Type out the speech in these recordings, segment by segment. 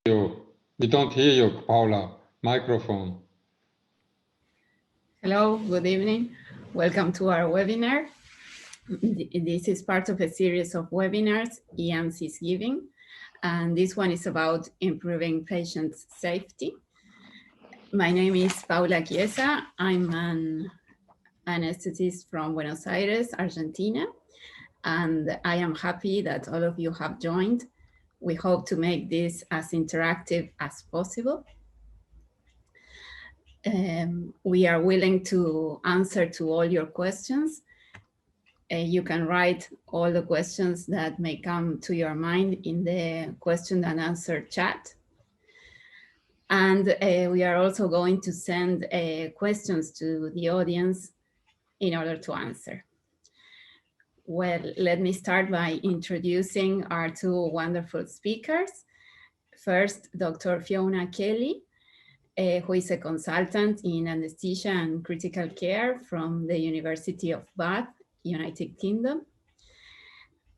We don't hear you, Paula. Microphone. Hello, good evening. Welcome to our webinar. This is part of a series of webinars Eams is giving, and this one is about improving patient safety. My name is Paula Chiesa. I'm an anesthetist from Buenos Aires, Argentina, and I am happy that all of you have joined. We hope to make this as interactive as possible. We are willing to answer to all your questions. You can write all the questions that may come to your mind in the question and answer chat. And we are also going to send questions to the audience in order to answer. Well, let me start by introducing our two wonderful speakers. First, Dr. Fiona Kelly, who is a consultant in anesthesia and critical care from the University of Bath, United Kingdom.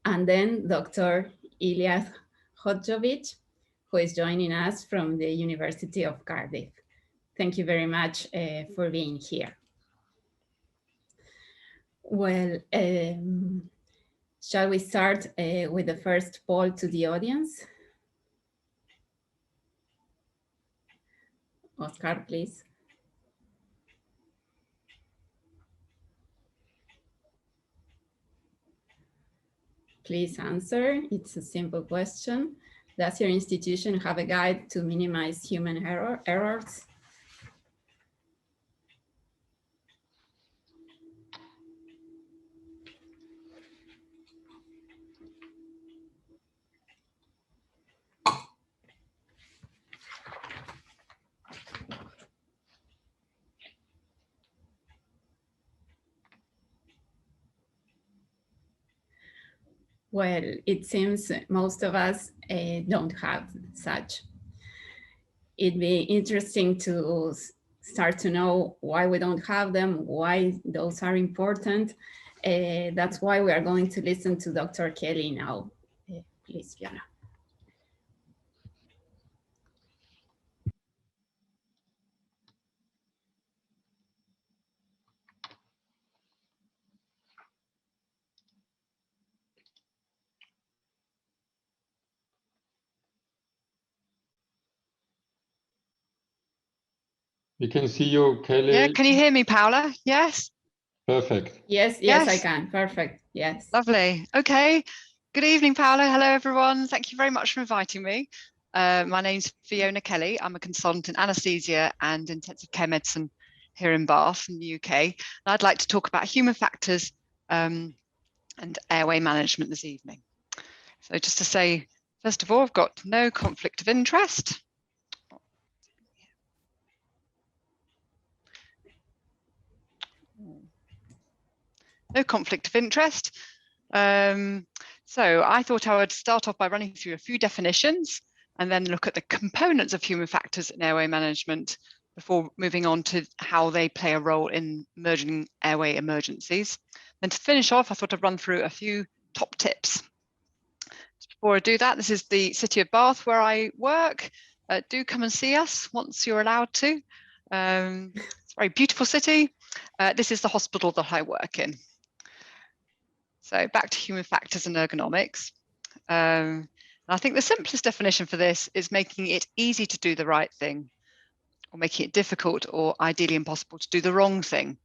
And then Dr. Ilyas Hodjovic, who is joining us from the University of Cardiff. Thank you very much for being here. Well, shall we start with the first poll to the audience? Oscar, please. Please answer. It's a simple question. Does your institution have a guide to minimize human errors? Well, it seems most of us don't have such. It'd be interesting to start to know why we don't have them, why those are important. That's why we are going to listen to Dr. Kelly now. Please, Fiona. We can see you, Kelly. Yeah, can you hear me, Paula? Yes? Perfect. Yes, I can. Perfect. Yes. Lovely. Okay. Good evening, Paula. Hello, everyone. Thank you very much for inviting me. My name's Fiona Kelly. I'm a consultant in anaesthesia and intensive care medicine here in Bath in the UK. And I'd like to talk about human factors and airway management this evening. So just to say, first of all, I've got no conflict of interest. No conflict of interest. So I thought I would start off by running through a few definitions and then look at the components of human factors in airway management before moving on to how they play a role in emerging airway emergencies. Then to finish off, I thought I'd run through a few top tips. Before I do that, this is the city of Bath where I work. Do come and see us once you're allowed to. It's a very beautiful city. This is the hospital that I work in. So back to human factors and ergonomics. And I think the simplest definition for this is making it easy to do the right thing, or making it difficult or ideally impossible to do the wrong thing.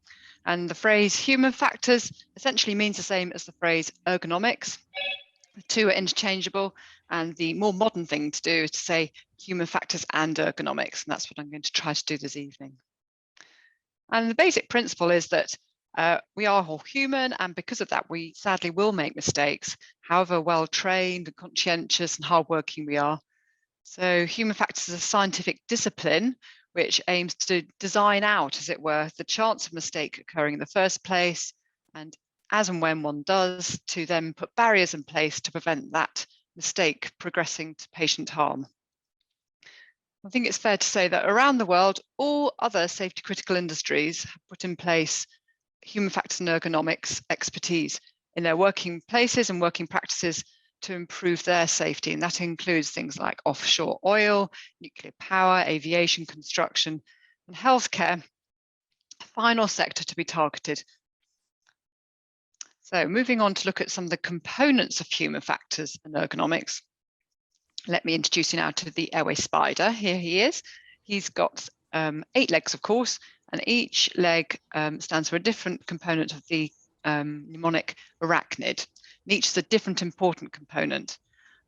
And the phrase human factors essentially means the same as the phrase ergonomics. The two are interchangeable, and the more modern thing to do is to say human factors and ergonomics, and that's what I'm going to try to do this evening. And the basic principle is that we are all human, and because of that, we sadly will make mistakes, however well trained and conscientious and hardworking we are. So human factors is a scientific discipline which aims to design out, as it were, the chance of mistake occurring in the first place, and as and when one does, to then put barriers in place to prevent that mistake progressing to patient harm. I think it's fair to say that around the world, all other safety critical industries have put in place human factors and ergonomics expertise in their working places and working practices to improve their safety, and that includes things like offshore oil, nuclear power, aviation, construction, and healthcare. Final sector to be targeted. So moving on to look at some of the components of human factors and ergonomics. Let me introduce you now to the airway spider. Here he is. He's got 8 legs, of course, and each leg stands for a different component of the mnemonic arachnid. And each is a different important component.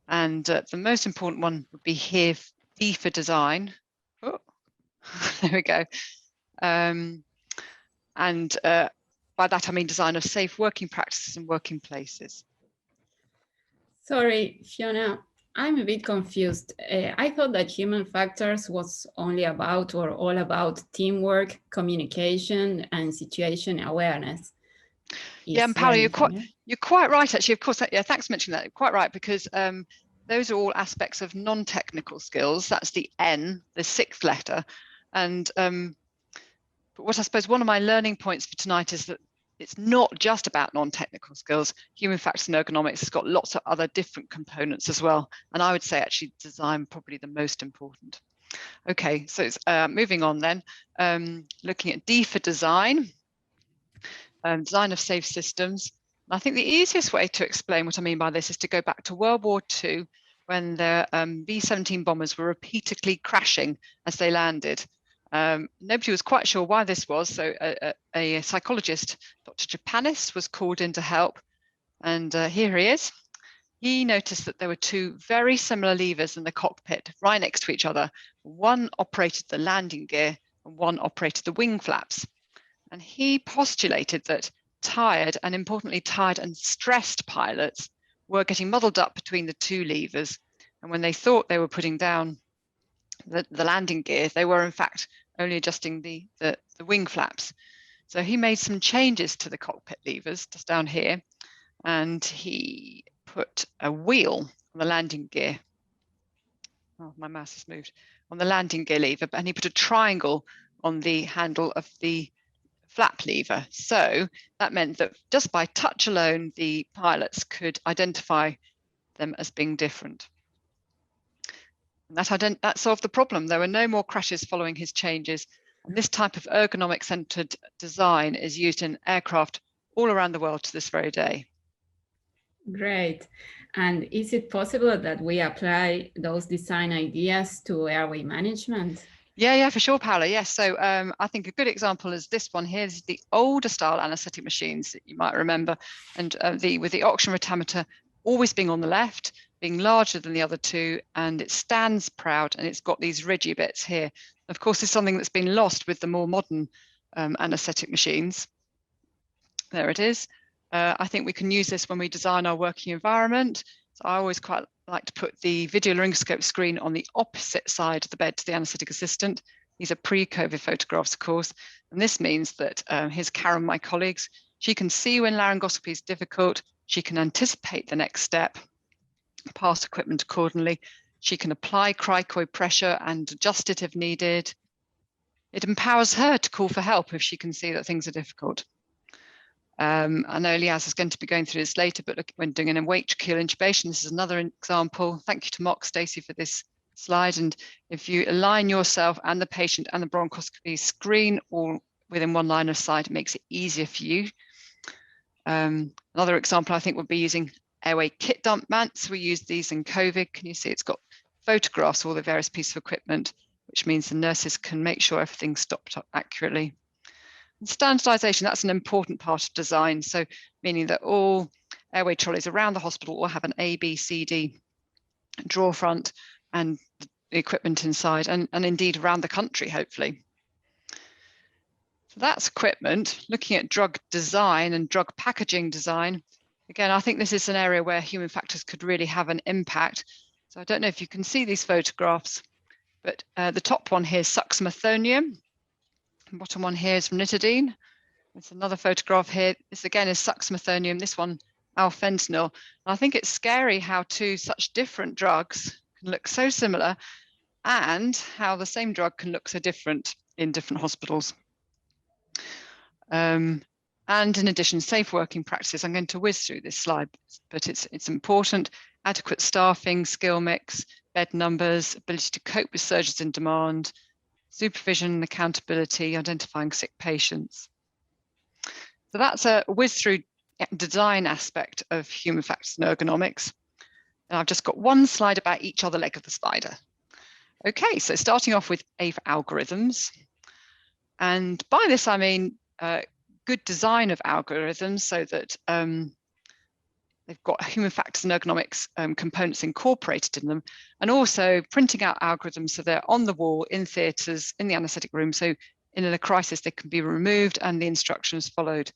And the most important one would be here, D for design. Oh, there we go. By that I mean design of safe working practices and working places. Sorry, Fiona, I'm a bit confused. I thought that human factors was only about or all about teamwork, communication, and situation awareness. Yeah, and Paolo, you're quite right, actually. Of course, yeah, thanks for mentioning that. Quite right, because those are all aspects of non-technical skills. That's the N, the 6th letter. And but what I suppose one of my learning points for tonight is that it's not just about non-technical skills. Human factors and ergonomics has got lots of other different components as well. And I would say actually design probably the most important. Okay, so it's, moving on then, looking at D for design, design of safe systems. I think the easiest way to explain what I mean by this is to go back to World War II, when the B-17 bombers were repeatedly crashing as they landed. Nobody was quite sure why this was, so a psychologist, Dr. Japanis, was called in to help, and here he is. He noticed that there were 2 very similar levers in the cockpit right next to each other. One operated the landing gear and one operated the wing flaps. And he postulated that tired, and importantly tired and stressed pilots were getting muddled up between the 2 levers, and when they thought they were putting down the landing gear, they were in fact only adjusting the wing flaps. So he made some changes to the cockpit levers just down here, and he put a wheel on the landing gear. Oh, my mouse has moved. On the landing gear lever, and he put a triangle on the handle of the flap lever. So that meant that just by touch alone, the pilots could identify them as being different. And that solved the problem. There were no more crashes following his changes. And this type of ergonomic-centered design is used in aircraft all around the world to this very day. Great. And is it possible that we apply those design ideas to airway management? Yeah, for sure, Paola. Yes. So I think a good example is this one here. This is the older style anaesthetic machines that you might remember, and with the oxygen rotameter always being on the left, being larger than the other 2, and it stands proud, and it's got these ridgy bits here. Of course, it's something that's been lost with the more modern anaesthetic machines. There it is. I think we can use this when we design our working environment. So I always quite like to put the video laryngoscope screen on the opposite side of the bed to the anaesthetic assistant. These are pre-COVID photographs, of course. And this means that here's Karen, my colleagues. She can see when laryngoscopy is difficult. She can anticipate the next step, pass equipment accordingly. She can apply cricoid pressure and adjust it if needed. It empowers her to call for help if she can see that things are difficult. I know Liaz is going to be going through this later, but when doing an awake tracheal intubation, this is another example. Thank you to Mock Stacey for this slide. And if you align yourself and the patient and the bronchoscopy screen all within one line of sight, it makes it easier for you. Another example I think would be using airway kit dump mats. We use these in COVID. Can you see it's got photographs of all the various pieces of equipment, which means the nurses can make sure everything's stopped up accurately. And standardization, that's an important part of design. So meaning that all airway trolleys around the hospital will have an A, B, C, D drawer front and the equipment inside, and indeed around the country, hopefully. So that's equipment. Looking at drug design and drug packaging design. Again, I think this is an area where human factors could really have an impact. So I don't know if you can see these photographs, but the top one here is suxamethonium. The bottom one here is ranitidine. There's another photograph here. This again is suxamethonium, this one alfentanil. And I think it's scary how 2 such different drugs can look so similar, and how the same drug can look so different in different hospitals. And in addition, safe working practices. I'm going to whiz through this slide, but it's important. Adequate staffing, skill mix, bed numbers, ability to cope with surges in demand, supervision and accountability, identifying sick patients. So that's a whiz through design aspect of human factors and ergonomics. And I've just got one slide about each other leg of the spider. Okay, so starting off with A for algorithms. And by this, I mean good design of algorithms so that they've got human factors and ergonomics components incorporated in them, and also printing out algorithms so they're on the wall in theatres, in the anaesthetic room. So in a crisis, they can be removed and the instructions followed.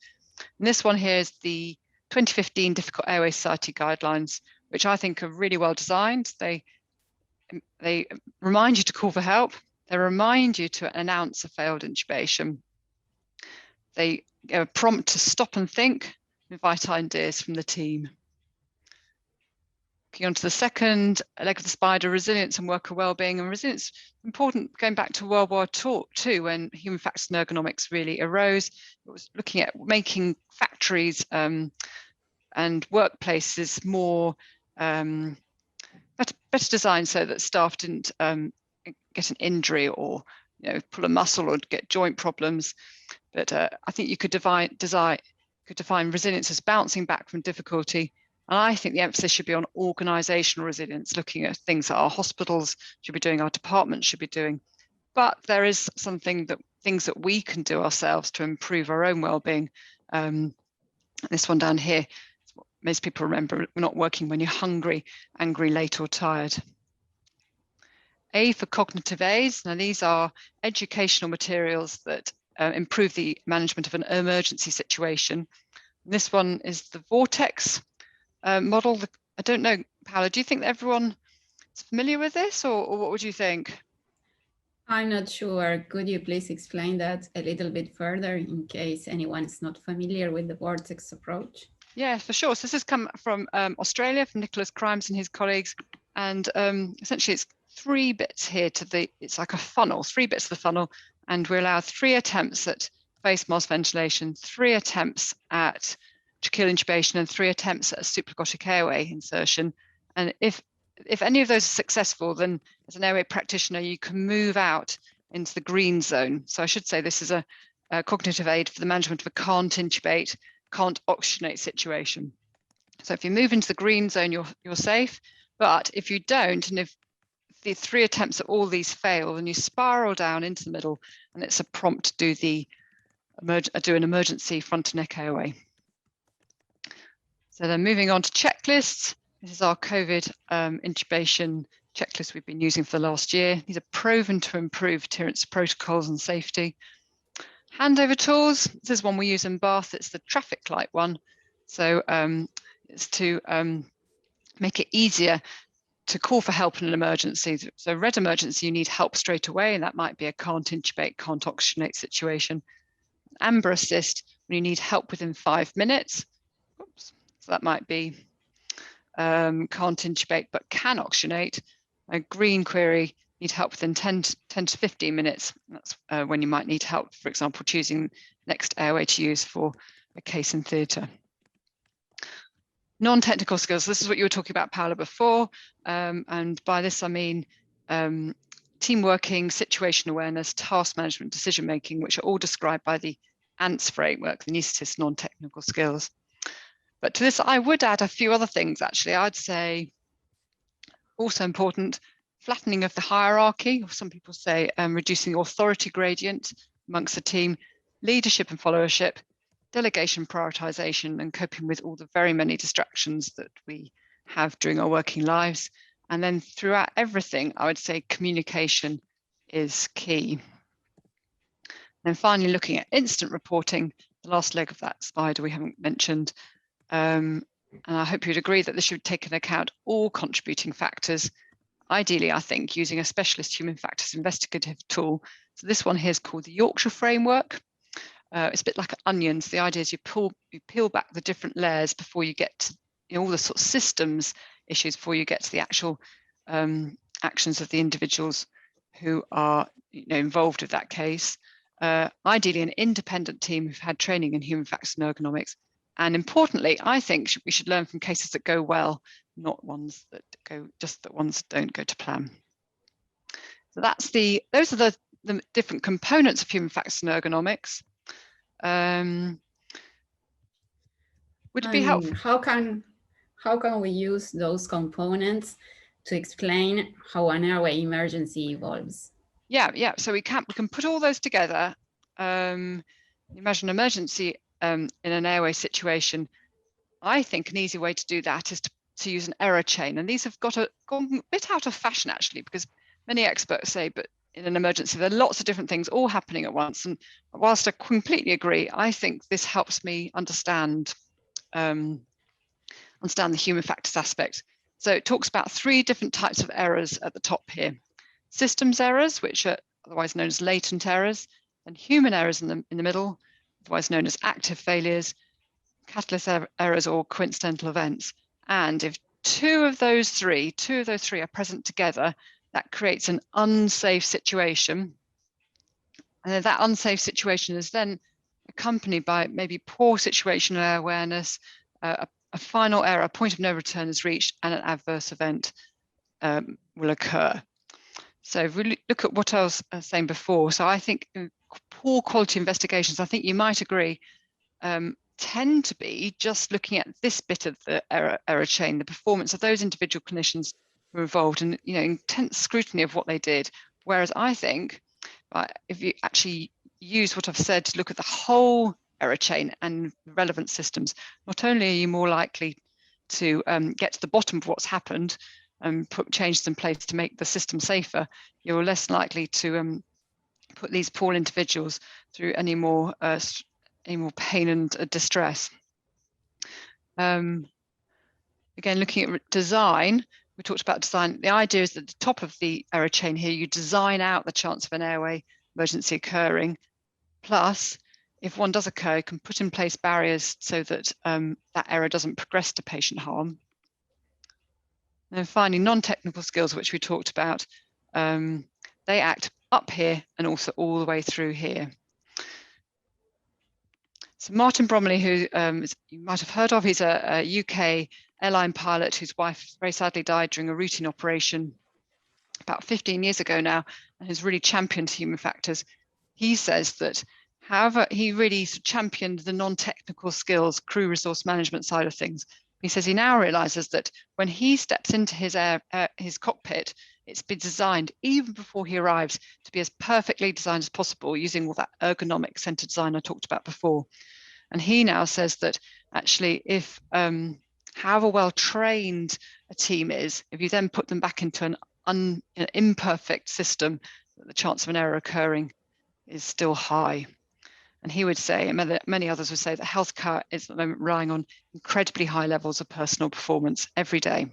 And this one here is the 2015 Difficult Airway Society guidelines, which I think are really well designed. They remind you to call for help. They remind you to announce a failed intubation. They prompt to stop and think, invite ideas from the team. Looking on to the second leg of the spider, resilience and worker wellbeing. And resilience, important, going back to World War II, when human factors and ergonomics really arose. It was looking at making factories and workplaces more better designed so that staff didn't get an injury or pull a muscle or get joint problems. But I think you could define resilience as bouncing back from difficulty. And I think the emphasis should be on organisational resilience, looking at things that our hospitals should be doing, our departments should be doing. But there is things that we can do ourselves to improve our own well-being. This one down here, most people remember, not working when you're hungry, angry, late or tired. A for cognitive aids. Now these are educational materials that improve the management of an emergency situation. And this one is the Vortex model. I don't know, Paola, do you think that everyone is familiar with this, or what would you think? I'm not sure. Could you please explain that a little bit further in case anyone is not familiar with the Vortex approach? Yeah, for sure. So this has come from Australia, from Nicholas Crimes and his colleagues. And essentially it's 3 bits here it's like a funnel, 3 bits of the funnel. And we allow 3 attempts at face mask ventilation, 3 attempts at tracheal intubation, and 3 attempts at a supraglottic airway insertion. And if any of those are successful, then as an airway practitioner, you can move out into the green zone. So I should say this is a cognitive aid for the management of a can't intubate, can't oxygenate situation. So if you move into the green zone, you're safe. But if you don't, and if the 3 attempts at all these fail, then you spiral down into the middle, and it's a prompt to do an emergency front and neck airway. So then moving on to checklists. This is our COVID intubation checklist we've been using for the last year. These are proven to improve adherence to protocols and safety. Handover tools. This is one we use in Bath. It's the traffic light one. So it's to make it easier to call for help in an emergency. So red emergency, you need help straight away, and that might be a can't intubate, can't oxygenate situation. Amber assist, when you need help within 5 minutes. Oops. So that might be can't intubate but can oxygenate. A green query, need help within 10 to 15 minutes. That's when you might need help, for example, choosing next airway to use for a case in theatre. Non-technical skills, this is what you were talking about, Paola, before. And by this, I mean team working, situation awareness, task management, decision-making, which are all described by the ANTS framework, the anaesthetist non-technical skills. But to this, I would add a few other things, actually. I'd say also important, flattening of the hierarchy, or some people say reducing the authority gradient amongst the team, leadership and followership, delegation, prioritization, and coping with all the very many distractions that we have during our working lives. And then throughout everything, I would say communication is key. And finally, looking at instant reporting, the last leg of that spider we haven't mentioned. And I hope you'd agree that this should take into account all contributing factors. Ideally, I think, using a specialist human factors investigative tool. So this one here is called the Yorkshire Framework. It's a bit like onions. The idea is you peel back the different layers before you get to all the sort of systems issues, before you get to the actual actions of the individuals who are involved with that case. ideally an independent team who've had training in human factors and ergonomics. And importantly, I think we should learn from cases that go well, not ones that go, just the ones that don't go to plan. So those are the different components of human factors and ergonomics. Would it be helpful? How can we use those components to explain how an airway emergency evolves? Yeah. So we can put all those together. Imagine an emergency in an airway situation. I think an easy way to do that is to use an error chain. And these have gone a bit out of fashion, actually, because many experts say, but in an emergency, there are lots of different things all happening at once. And whilst I completely agree, I think this helps me understand the human factors aspect. So it talks about 3 different types of errors at the top here. Systems errors, which are otherwise known as latent errors, and human errors in the middle, otherwise known as active failures, catalyst errors or coincidental events. And if two of those three are present together, that creates an unsafe situation. And then that unsafe situation is then accompanied by maybe poor situational awareness, a final error, a point of no return is reached, and an adverse event will occur. So if we look at what I was saying before, so I think poor quality investigations, I think you might agree, tend to be just looking at this bit of the error chain, the performance of those individual clinicians who were involved, and intense scrutiny of what they did. Whereas I think if you actually use what I've said to look at the whole error chain and relevant systems, not only are you more likely to get to the bottom of what's happened and put changes in place to make the system safer, you're less likely to put these poor individuals through any more pain and distress. Again, looking at design, we talked about design. The idea is that at the top of the error chain here, you design out the chance of an airway emergency occurring. Plus, if one does occur, you can put in place barriers so that that error doesn't progress to patient harm. And then finally, non-technical skills, which we talked about, they act up here and also all the way through here. So Martin Bromley, who you might have heard of, he's a UK airline pilot whose wife very sadly died during a routine operation about 15 years ago now, and has really championed human factors. He says that, however, he really championed the non-technical skills, crew resource management side of things. He says he now realizes that when he steps into his cockpit, it's been designed even before he arrives to be as perfectly designed as possible, using all that ergonomic centered design I talked about before. And he now says that actually, if however well trained a team is, if you then put them back into an imperfect system, the chance of an error occurring is still high. And he would say, and many others would say, that healthcare is at the moment relying on incredibly high levels of personal performance every day.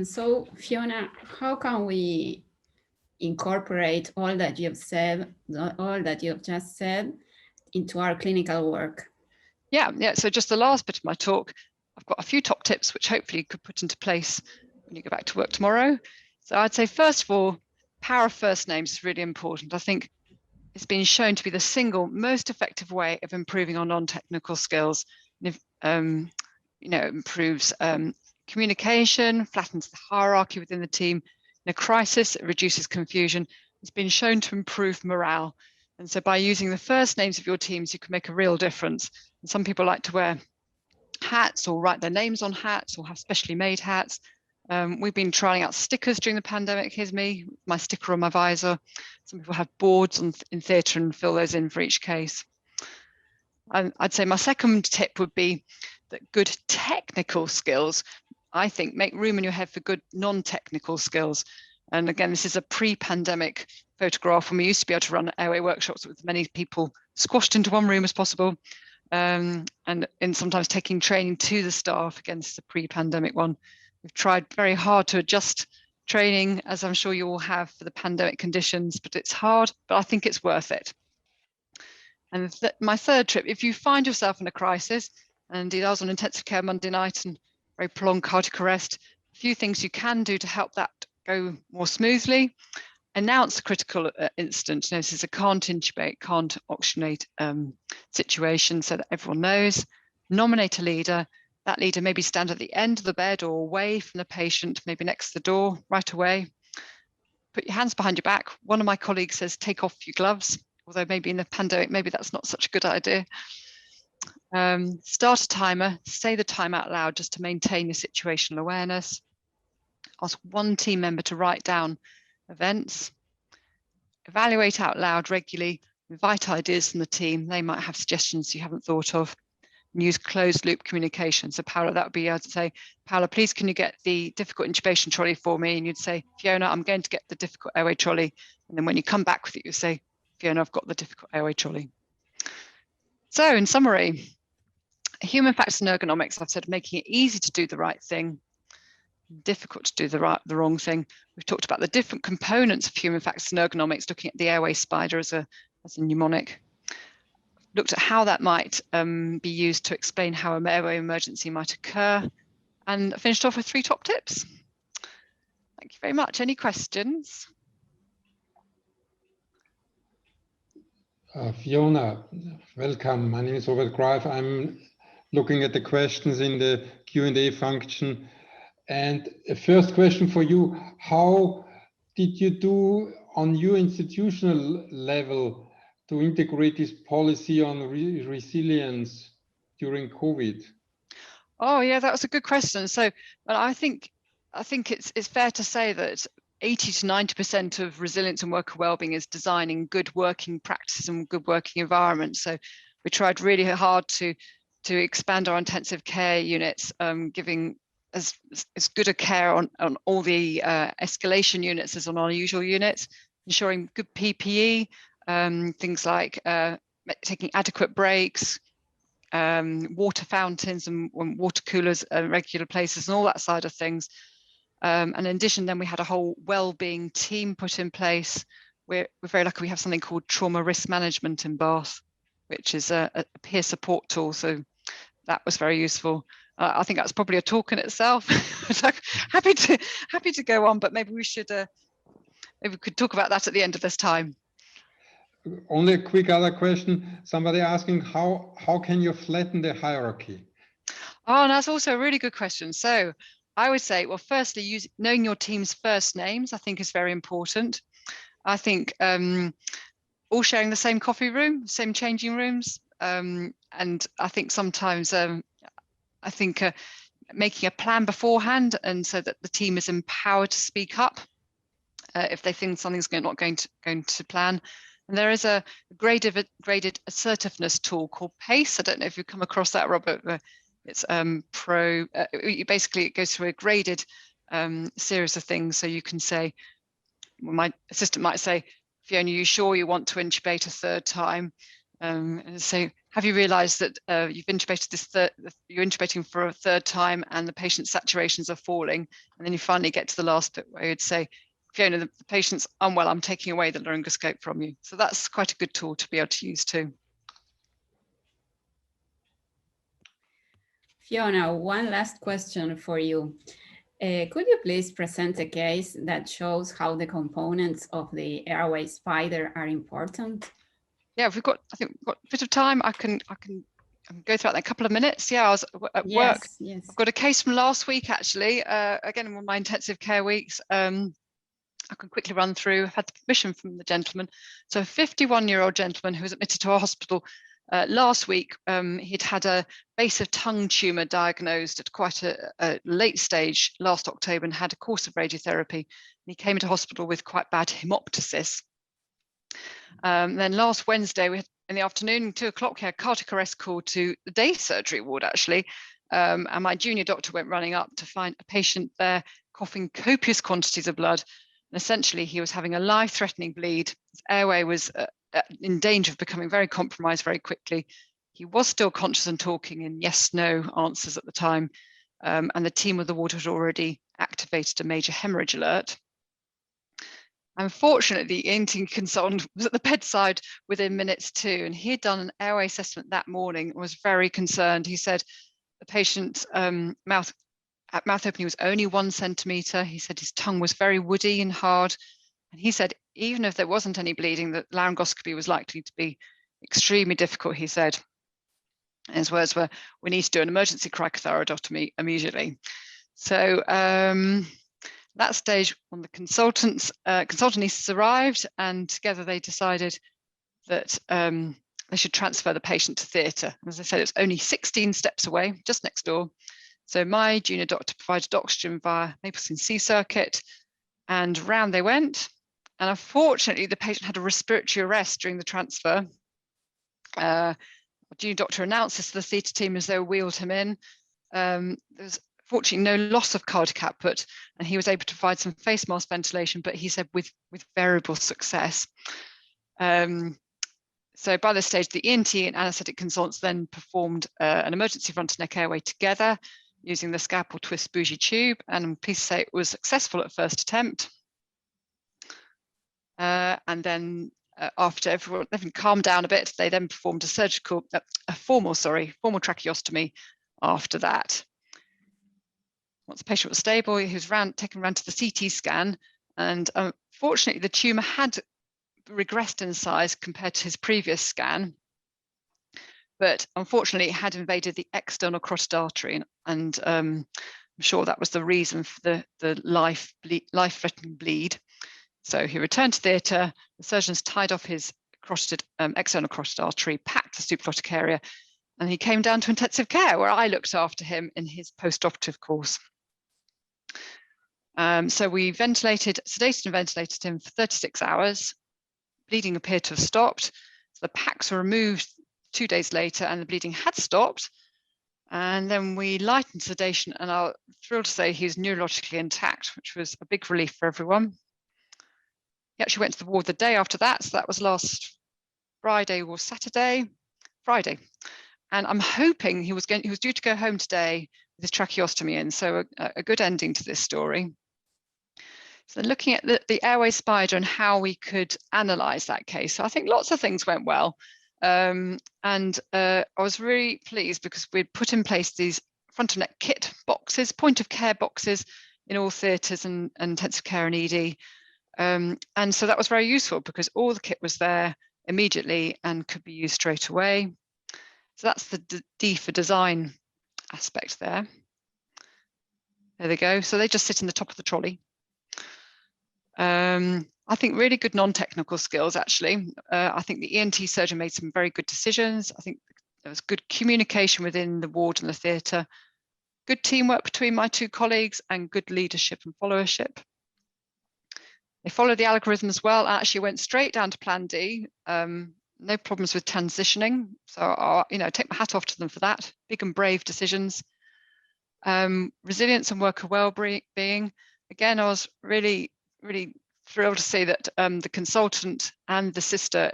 So Fiona, how can we incorporate all that you've said, all that you've just said, into our clinical work? Yeah. So just the last bit of my talk, I've got a few top tips which hopefully you could put into place when you go back to work tomorrow. So I'd say, first of all, power of first names is really important. I think it's been shown to be the single most effective way of improving our non-technical skills. And if, improves communication, flattens the hierarchy within the team. In a crisis, it reduces confusion. It's been shown to improve morale. And so by using the first names of your teams, you can make a real difference. And some people like to wear hats or write their names on hats or have specially made hats. We've been trying out stickers during the pandemic. Here's me, my sticker on my visor. Some people have boards in theatre and fill those in for each case. And I'd say my second tip would be that good technical skills, I think, make room in your head for good non-technical skills. And again, this is a pre-pandemic photograph when we used to be able to run airway workshops with many people squashed into one room as possible. And sometimes taking training to the staff against the pre-pandemic one. We've tried very hard to adjust training, as I'm sure you all have, for the pandemic conditions, but it's hard, but I think it's worth it. And my third tip, if you find yourself in a crisis, and indeed I was on intensive care Monday night and very prolonged cardiac arrest, a few things you can do to help that go more smoothly. announce a critical incident. This is a can't intubate, can't oxygenate situation, so that everyone knows. Nominate a leader. That leader maybe stand at the end of the bed or away from the patient, maybe next to the door, right away. Put your hands behind your back. One of my colleagues says, take off your gloves, although maybe in the pandemic, maybe that's not such a good idea. Start a timer, say the time out loud just to maintain your situational awareness. Ask one team member to write down events. Evaluate out loud regularly, invite ideas from the team. They might have suggestions you haven't thought of. And use closed loop communication. So Paola, that would be, I'd say, Paola, please can you get the difficult intubation trolley for me? And you'd say, Fiona, I'm going to get the difficult airway trolley. And then when you come back with it, you say, Fiona, I've got the difficult airway trolley. So in summary, human factors and ergonomics, I've said, making it easy to do the right thing, difficult to do the wrong thing. We've talked about the different components of human factors and ergonomics, looking at the airway spider as a mnemonic. Looked at how that might be used to explain how an airway emergency might occur, and finished off with 3 top tips. Thank you very much. Any questions? Fiona, welcome. My name is Robert Greif. I'm looking at the questions in the Q&A function. And a first question for you, how did you do on your institutional level to integrate this policy on resilience during COVID? Oh yeah, that was a good question. So, well, I think it's fair to say that 80 to 90% of resilience and worker wellbeing is designing good working practices and good working environments. So we tried really hard to expand our intensive care units, giving as good a care on all the escalation units as on our usual units, ensuring good PPE, things like taking adequate breaks, water fountains and water coolers at regular places and all that side of things. And in addition, then we had a whole well-being team put in place. We're very lucky we have something called trauma risk management in Bath, which is a peer support tool. So that was very useful. I think that's probably a talk in itself. happy to go on, but maybe we should maybe we could talk about that at the end of this time. Only a quick other question. Somebody asking how can you flatten the hierarchy? Oh, and that's also a really good question. So I would say, well, firstly, knowing your team's first names, I think is very important. I think all sharing the same coffee room, same changing rooms. And I think sometimes making a plan beforehand, and so that the team is empowered to speak up if they think something's not going to plan. And there is a graded assertiveness tool called PACE. I don't know if you've come across that, Robert. It's basically it goes through a graded series of things. So you can say, well, my assistant might say, Fiona, are you sure you want to intubate a 3rd time? And say, have you realised that you've intubated you're intubating for a 3rd time and the patient's saturations are falling? And then you finally get to the last bit where you'd say, Fiona, the patient's unwell, I'm taking away the laryngoscope from you. So that's quite a good tool to be able to use too. Fiona, one last question for you. Could you please present a case that shows how the components of the airway spider are important? Yeah, I think we've got a bit of time. I can go through that in a couple of minutes. Yeah, I was at work. Yes. I've got a case from last week, actually. Again, in one of my intensive care weeks. I can quickly run through. I've had the permission from the gentleman. So a 51-year-old gentleman who was admitted to our hospital last week. He'd had a base of tongue tumour diagnosed at quite a late stage last October and had a course of radiotherapy. And he came into hospital with quite bad hemoptysis. Then last Wednesday, we had, in the afternoon, 2 o'clock, we had cardiac arrest call to the day surgery ward, actually. And my junior doctor went running up to find a patient there coughing copious quantities of blood. And essentially, he was having a life-threatening bleed. His airway was in danger of becoming very compromised very quickly. He was still conscious and talking in yes/no answers at the time. And the team of the ward had already activated a major hemorrhage alert. Unfortunately, the ENT consultant was at the bedside within minutes too, and he had done an airway assessment that morning and was very concerned. He said the patient's mouth opening was only 1 centimetre. He said his tongue was very woody and hard, And he said, even if there wasn't any bleeding, that laryngoscopy was likely to be extremely difficult, he said. And his words were, we need to do an emergency cricothyroidotomy immediately. So that stage, when the consultant anaesthetists arrived, and together they decided that they should transfer the patient to theatre. As I said, it's only 16 steps away, just next door. So my junior doctor provided oxygen via Mapleston C circuit, and round they went. And unfortunately, the patient had a respiratory arrest during the transfer. Our junior doctor announced this to the theatre team as they wheeled him in. There's fortunately no loss of cardiac output, and he was able to provide some face mask ventilation, but he said with variable success. So by this stage, the ENT and anaesthetic consultants then performed an emergency front and neck airway together using the scalpel twist bougie tube, and I'm pleased to say it was successful at first attempt. And then after everyone calmed down a bit, they then performed a formal tracheostomy after that. Once the patient was stable, he was taken around to the CT scan, and unfortunately the tumour had regressed in size compared to his previous scan, but unfortunately it had invaded the external carotid artery, and I'm sure that was the reason for the life-threatening bleed. So he returned to theatre, the surgeons tied off his external carotid artery, packed the supraglottic area, and he came down to intensive care, where I looked after him in his post-operative course. So we sedated and ventilated him for 36 hours. Bleeding appeared to have stopped. So the packs were removed 2 days later, and the bleeding had stopped. And then we lightened sedation, and I'm thrilled to say he was neurologically intact, which was a big relief for everyone. He actually went to the ward the day after that, so that was last Friday or Saturday, Friday. And I'm hoping he was due to go home today with his tracheostomy in, so a good ending to this story. So looking at the airway spider and how we could analyse that case. So I think lots of things went well. I was really pleased because we'd put in place these front of neck kit boxes, point of care boxes in all theatres and intensive care and ED. And so that was very useful because all the kit was there immediately and could be used straight away. So that's the D for design aspect there. There they go. So they just sit in the top of the trolley. I think really good non-technical skills, actually. I think the ENT surgeon made some very good decisions. I think there was good communication within the ward and the theatre, good teamwork between my two colleagues, and good leadership and followership. They followed the algorithms well, and actually went straight down to Plan D. No problems with transitioning. So I'll take my hat off to them for that. Big and brave decisions. Resilience and worker well-being. Again, I was really thrilled to see that the consultant and the sister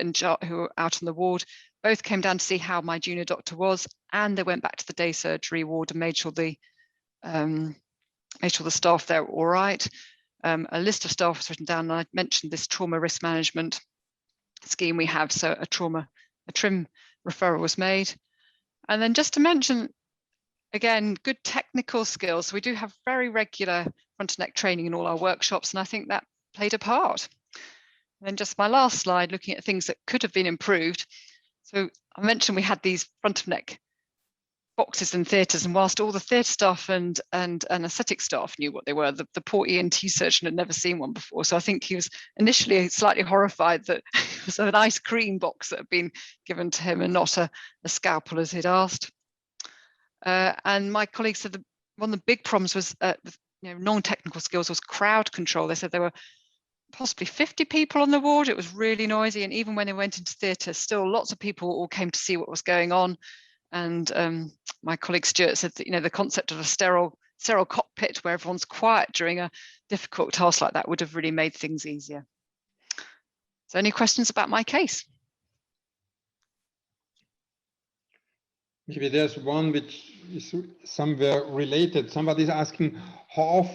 who were out on the ward both came down to see how my junior doctor was, and they went back to the day surgery ward and made sure the staff there were all right. A list of staff was written down, and I mentioned this trauma risk management scheme we have. So a TRIM referral was made. And then just to mention, again, good technical skills. We do have very regular front and neck training in all our workshops, and I think that played a part. And then just my last slide, looking at things that could have been improved. So I mentioned we had these front of neck boxes in theatres, and whilst all the theatre staff and anaesthetic staff knew what they were, the poor ENT surgeon had never seen one before. So I think he was initially slightly horrified that it was an ice cream box that had been given to him and not a scalpel as he'd asked. And my colleagues said that one of the big problems was non-technical skills was crowd control. They said there were possibly 50 people on the ward. It was really noisy, and even when they went into theatre, still lots of people all came to see what was going on. And my colleague Stuart said that the concept of a sterile cockpit where everyone's quiet during a difficult task like that would have really made things easier. So any questions about my case? Maybe there's one which is somewhere related. Somebody's asking, how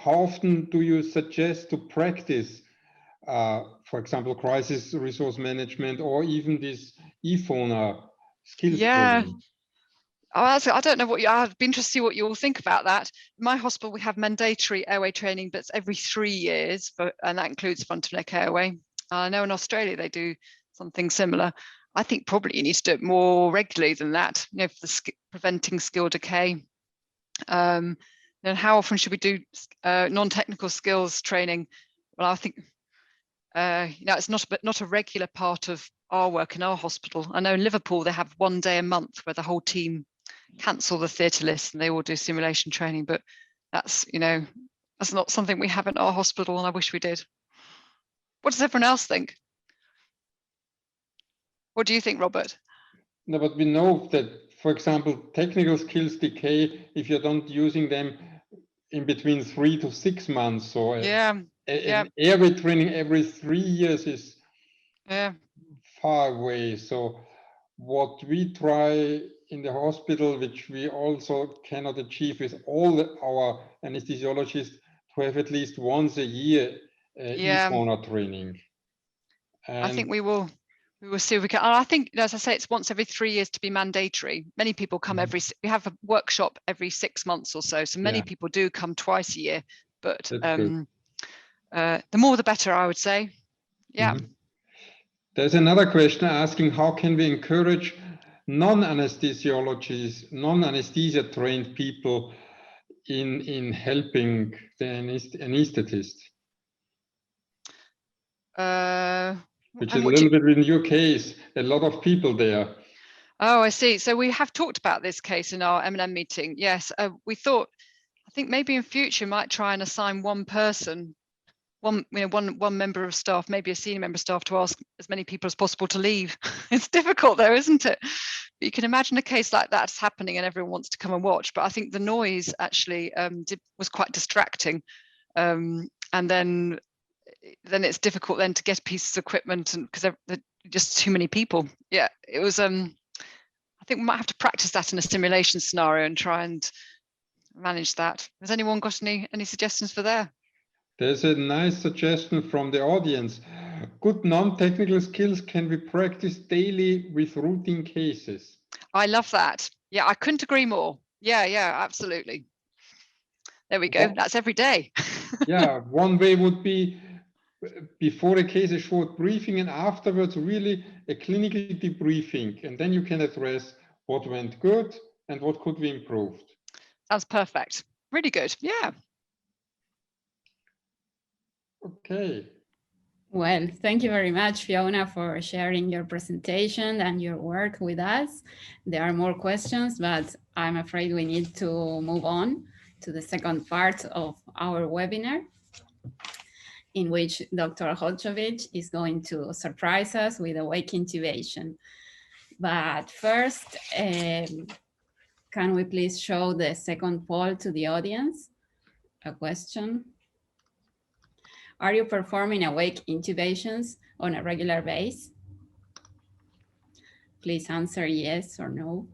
often do you suggest to practice, for example, crisis resource management, or even this eFONA skills training? I don't know what I'd be interested to see what you all think about that. In my hospital, we have mandatory airway training, but it's every 3 years, and that includes front of neck airway. I know in Australia they do something similar. I think probably you need to do it more regularly than that, you know, for the preventing skill decay. Then how often should we do non-technical skills training? Well, I think it's not a regular part of our work in our hospital. I know in Liverpool they have 1 day a month where the whole team cancel the theatre list and they all do simulation training, but that's not something we have in our hospital, and I wish we did. What does everyone else think? What do you think, Robert? No, but we know that, for example, technical skills decay if you're not using them in between 3 to 6 months. So airway training every 3 years is far away. So what we try in the hospital, which we also cannot achieve with all our anesthesiologists, to have at least once a year e-sauna training. And I think we will see if we can. I think, as I say, it's once every 3 years to be mandatory. Many people come we have a workshop every 6 months or so. So many people do come twice a year, but the more the better, I would say. Yeah. There's another question asking, how can we encourage non-anesthesiologists, non-anesthesia trained people in helping the anesthetist? Which is a little bit in your case, a lot of people there. Oh, I see. So we have talked about this case in our M&M meeting. Yes, we thought, I think maybe in future might try and assign one person, one member of staff, maybe a senior member of staff, to ask as many people as possible to leave. It's difficult though, isn't it? But you can imagine a case like that's happening and everyone wants to come and watch. But I think the noise actually was quite distracting. And then it's difficult then to get pieces of equipment, and because they're just too many people. Yeah, it was. I think we might have to practice that in a simulation scenario and try and manage that. Has anyone got any suggestions for there? There's a nice suggestion from the audience. Good non-technical skills can be practiced daily with routine cases. I love that. Yeah, I couldn't agree more. Yeah, absolutely. There we go. That's every day. Yeah, one way would be before a case a short briefing, and afterwards really a clinical debriefing, and then you can address what went good and what could be improved. That's perfect. Really good. Yeah. Okay. Well, thank you very much, Fiona, for sharing your presentation and your work with us. There are more questions, but I'm afraid we need to move on to the second part of our webinar, in which Dr. Hodjovic is going to surprise us with awake intubation. But first, can we please show the second poll to the audience? A question. Are you performing awake intubations on a regular basis? Please answer yes or no.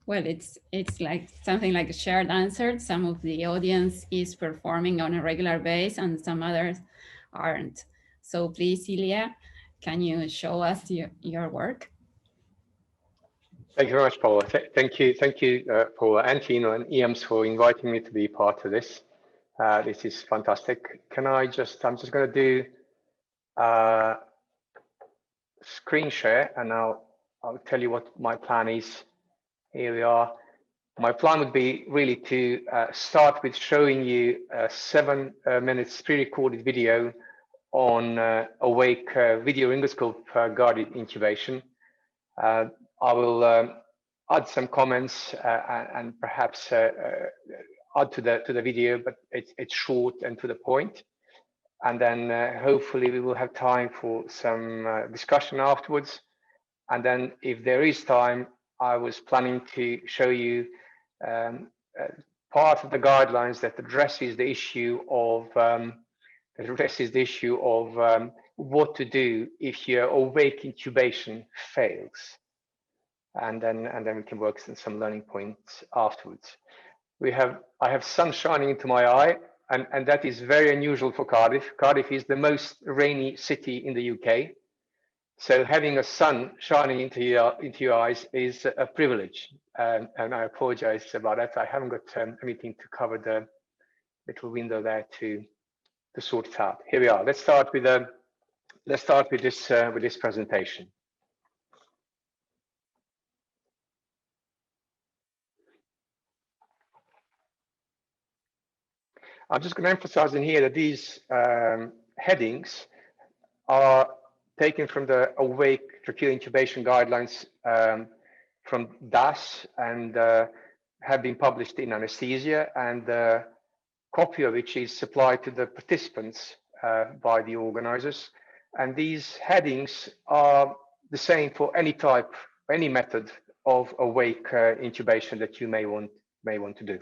Well, it's like something like a shared answer. Some of the audience is performing on a regular basis and some others aren't. So please, Ilya, can you show us your work? Thank you very much, Paula. Thank you, Paula and Tino and Eams for inviting me to be part of this. This is fantastic. I'm just going to do screen share, and I'll tell you what my plan is. Here we are. My plan would be really to start with showing you a 7 minutes pre-recorded video on awake video laryngoscope guided intubation. I will add some comments and perhaps add to the video, but it's short and to the point. And then hopefully we will have time for some discussion afterwards. And then if there is time, I was planning to show you part of the guidelines that addresses the issue of the addresses the issue of what to do if your awake intubation fails. And then we can work on some learning points afterwards. I have sun shining into my eye, and that is very unusual for Cardiff. Cardiff is the most rainy city in the UK. So having a sun shining into your eyes is a privilege. And I apologize about that. I haven't got anything to cover the little window there to sort it out. Here we are. Let's start with this presentation. I'm just going to emphasize in here that these headings are taken from the awake tracheal intubation guidelines from DAS and have been published in anesthesia, and a copy of which is supplied to the participants by the organizers. And these headings are the same for any type, any method of awake intubation that you may want to do.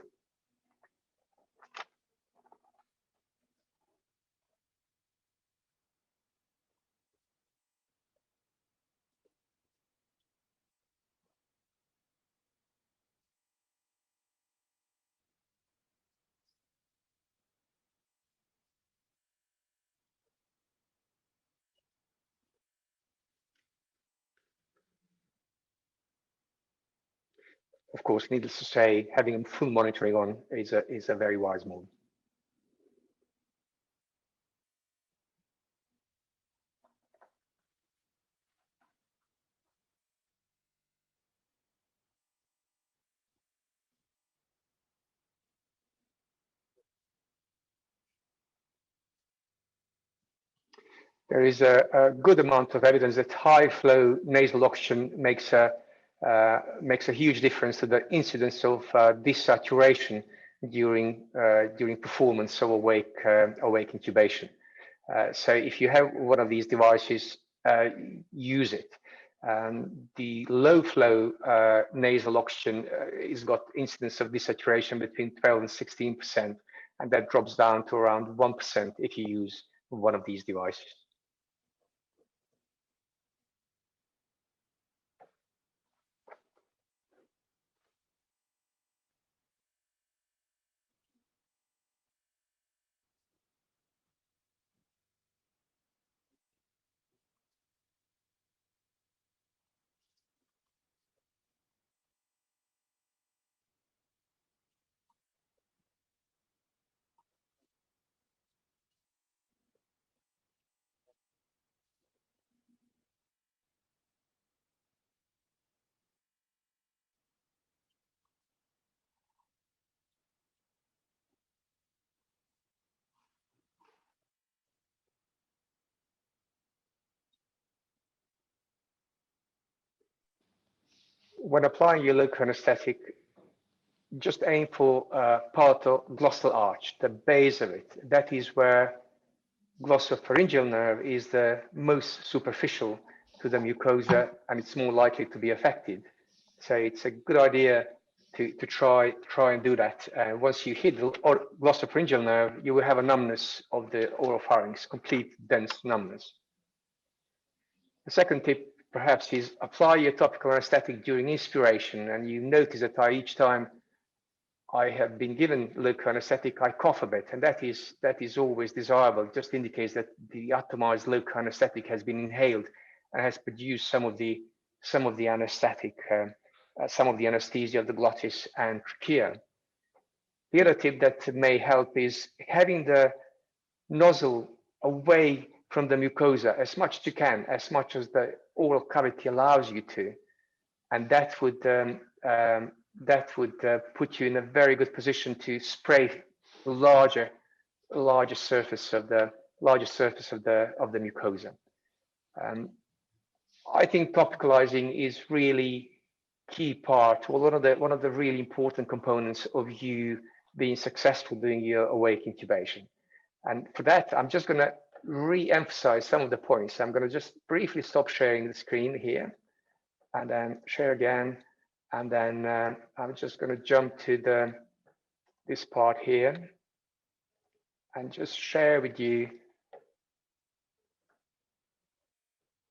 Of course, needless to say, having full monitoring on is a very wise move. There is a good amount of evidence that high flow nasal oxygen makes a huge difference to the incidence of desaturation during performance of awake intubation. So if you have one of these devices, use it. The low flow nasal oxygen has got incidence of desaturation between 12 and 16%, and that drops down to around 1% if you use one of these devices. When applying your local anesthetic, just aim for palatoglossal arch, the base of it. That is where glossopharyngeal nerve is the most superficial to the mucosa, and it's more likely to be affected. So it's a good idea to try and do that. Once you hit the glossopharyngeal nerve, you will have a numbness of the oropharynx, complete dense numbness. The second tip perhaps is apply your topical anesthetic during inspiration, and you notice that each time I have been given local anesthetic, I cough a bit, and that is always desirable. It just indicates that the atomized local anesthetic has been inhaled and has produced some of the anesthetic, some of the anesthesia of the glottis and trachea. The other tip that may help is having the nozzle away from the mucosa as much as you can, as much as the oral cavity allows you to, and that would put you in a very good position to spray the larger surface of the mucosa. I think topicalizing is really key part, or one of the really important components of you being successful doing your awake intubation. And for that, I'm just going to re-emphasize some of the points. I'm going to just briefly stop sharing the screen here, and then share again, and then I'm just going to jump to this part here and just share with you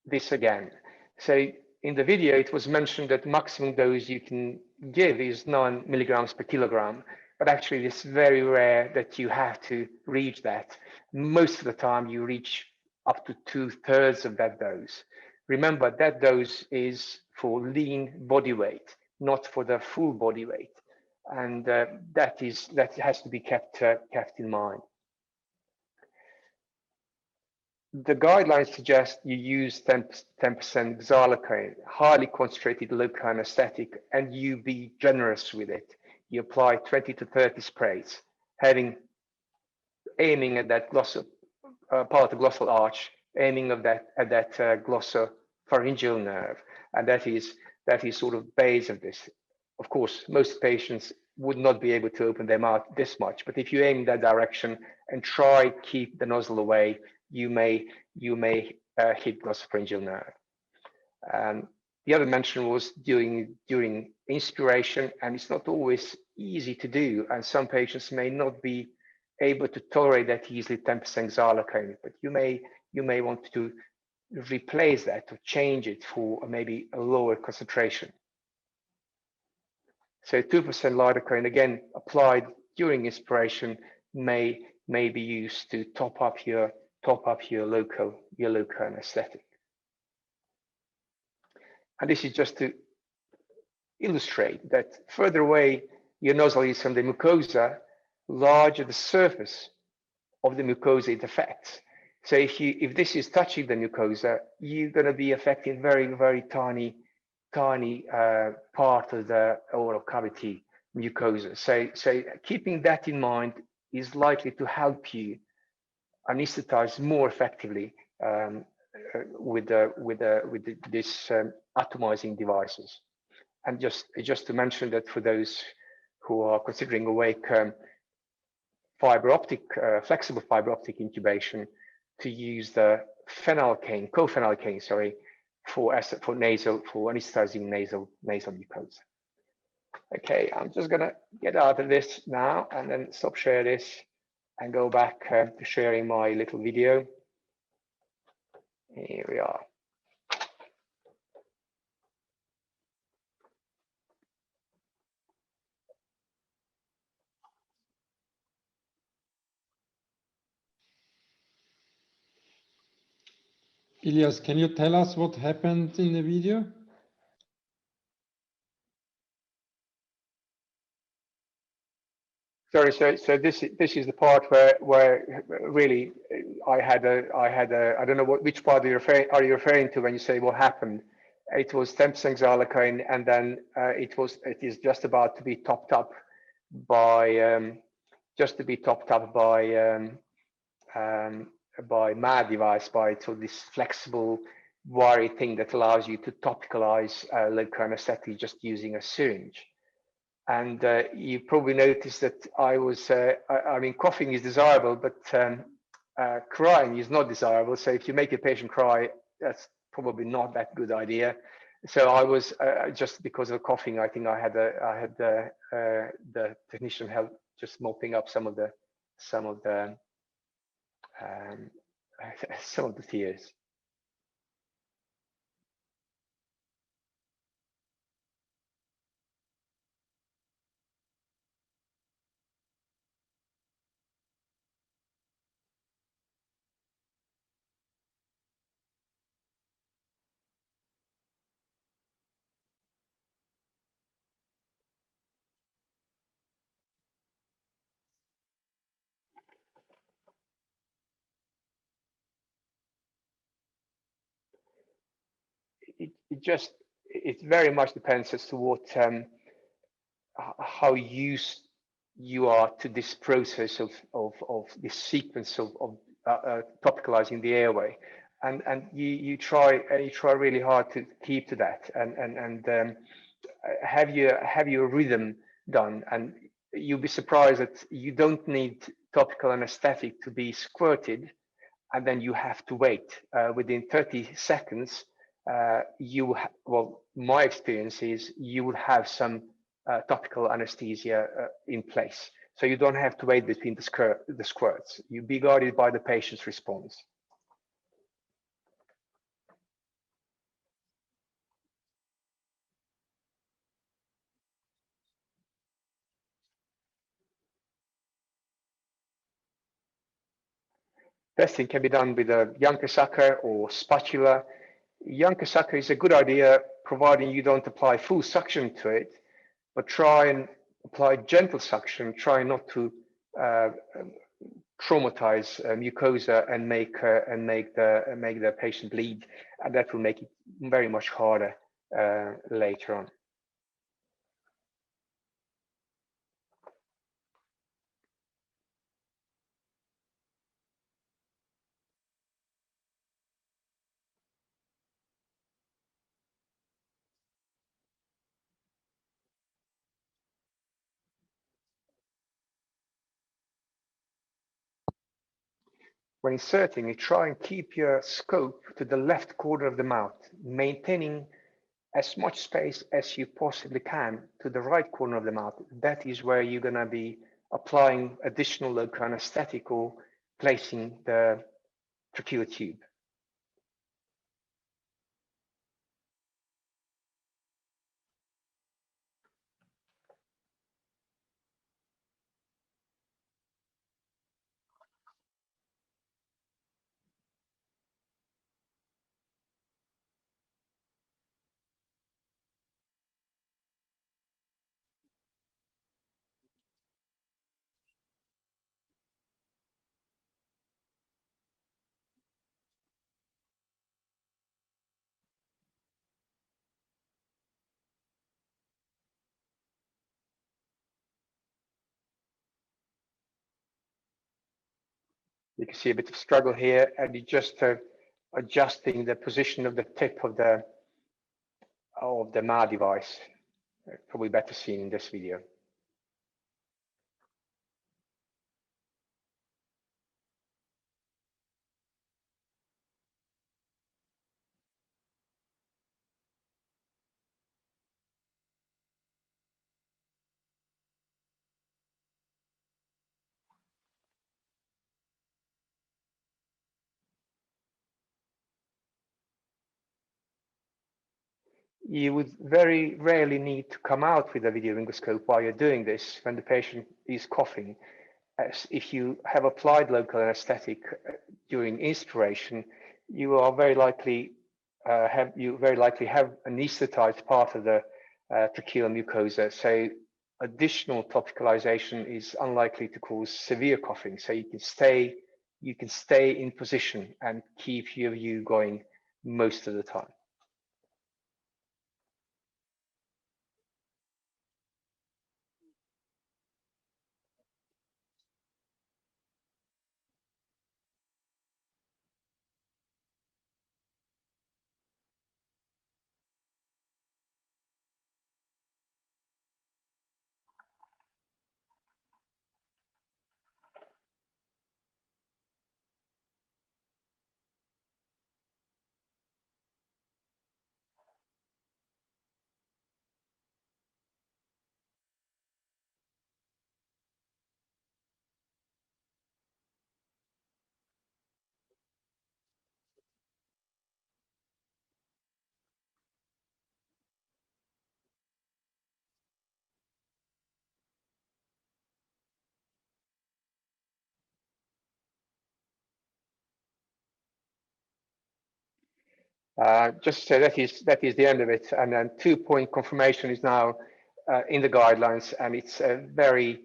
this again. So in the video, it was mentioned that maximum dose you can give is 9 milligrams per kilogram, but actually it's very rare that you have to reach that. Most of the time you reach up to 2/3 of that dose. Remember, that dose is for lean body weight, not for the full body weight. And that has to be kept in mind. The guidelines suggest you use 10% xylocaine, highly concentrated local anesthetic, and you be generous with it. You apply 20 to 30 sprays, aiming at that part of the glossal arch, aiming at that glossopharyngeal nerve, and that is sort of base of this. Of course, most patients would not be able to open their mouth this much, but if you aim in that direction and try keep the nozzle away, you may hit glossopharyngeal nerve. The other mention was during inspiration, and it's not always easy to do, and some patients may not be able to tolerate that easily 10% xylocaine, but you may want to replace that or change it for maybe a lower concentration. So 2% lidocaine, again applied during inspiration, may be used to top up your local anesthetic. And this is just to illustrate that further away your nozzle is from the mucosa, larger the surface of the mucosa it affects. So if this is touching the mucosa, you're going to be affecting very, very tiny part of the oral cavity mucosa. So keeping that in mind is likely to help you anesthetize more effectively with this atomizing devices. And just to mention that for those who are considering awake flexible fiber optic intubation, to use the cofenalcaine, sorry, for anesthetizing nasal mucosa. Okay, I'm just gonna get out of this now and then stop share this and go back to sharing my little video. Here we are. Ilias, can you tell us what happened in the video? Sorry, so this is the part where really I don't know which part are you referring to when you say what happened. It was 10% xylocaine, and then it is just about to be topped up by MAD device, by this flexible wire thing that allows you to topicalize local anesthetic just using a syringe. And you probably noticed that I mean, coughing is desirable, but crying is not desirable. So if you make a patient cry, that's probably not that good idea. So I was just because of coughing, I think I had the technician help just mopping up some of the tears. It very much depends as to what how used you are to this process of this sequence of topicalizing the airway, and you try really hard to keep to that and have your rhythm done, and you'll be surprised that you don't need topical anesthetic to be squirted and then you have to wait within 30 seconds. My experience is you would have some topical anesthesia in place, so you don't have to wait between the squirts. You be guided by the patient's response. Testing can be done with a Janke sucker or spatula. Janke sucker is a good idea, providing you don't apply full suction to it, but try and apply gentle suction. Try not to traumatize mucosa and make the patient bleed, and that will make it very much harder later on. When inserting, you try and keep your scope to the left corner of the mouth, maintaining as much space as you possibly can to the right corner of the mouth. That is where you're going to be applying additional local anesthetic or placing the tracheal tube. You can see a bit of struggle here, and you just adjusting the position of the tip of the MA device. Probably better seen in this video. You would very rarely need to come out with a video laryngoscope while you're doing this when the patient is coughing. As if you have applied local anesthetic during inspiration, you are very likely have anesthetized part of the tracheal mucosa. So additional topicalization is unlikely to cause severe coughing. So you can stay in position and keep your view going most of the time. Just so that is the end of it, and then 2-point confirmation is now in the guidelines, and it's a very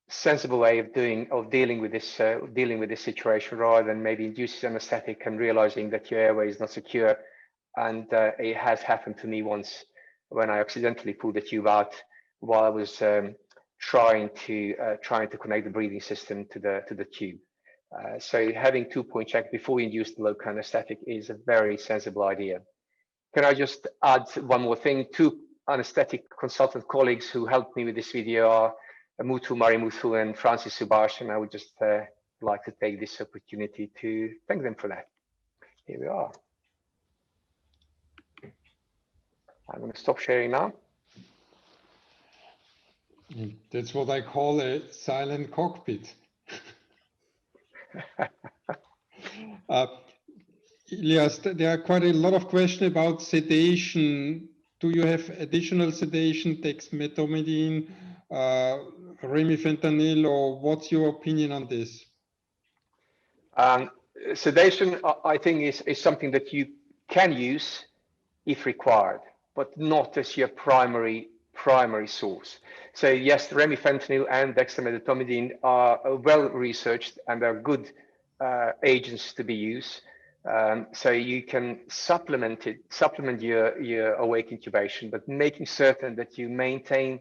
sensible way of dealing with this situation, rather than maybe inducing anesthetic and realizing that your airway is not secure. And it has happened to me once when I accidentally pulled the tube out while I was trying to connect the breathing system to the tube. So having 2-point check before you induce the local anesthetic is a very sensible idea. Can I just add one more thing? 2 anesthetic consultant colleagues who helped me with this video are Muthu Marimuthu and Francis Subash, and I would just like to take this opportunity to thank them for that. Here we are. I'm going to stop sharing now. That's what I call a silent cockpit. Ilias, there are quite a lot of questions about sedation. Do you have additional sedation, dexmedetomidine, remifentanil, or what's your opinion on this? sedation, I think, is something that you can use if required, but not as your primary source. So yes, remifentanil and dextromedetomidine are well researched and are good agents to be used. So you can supplement your awake intubation, but making certain that you maintain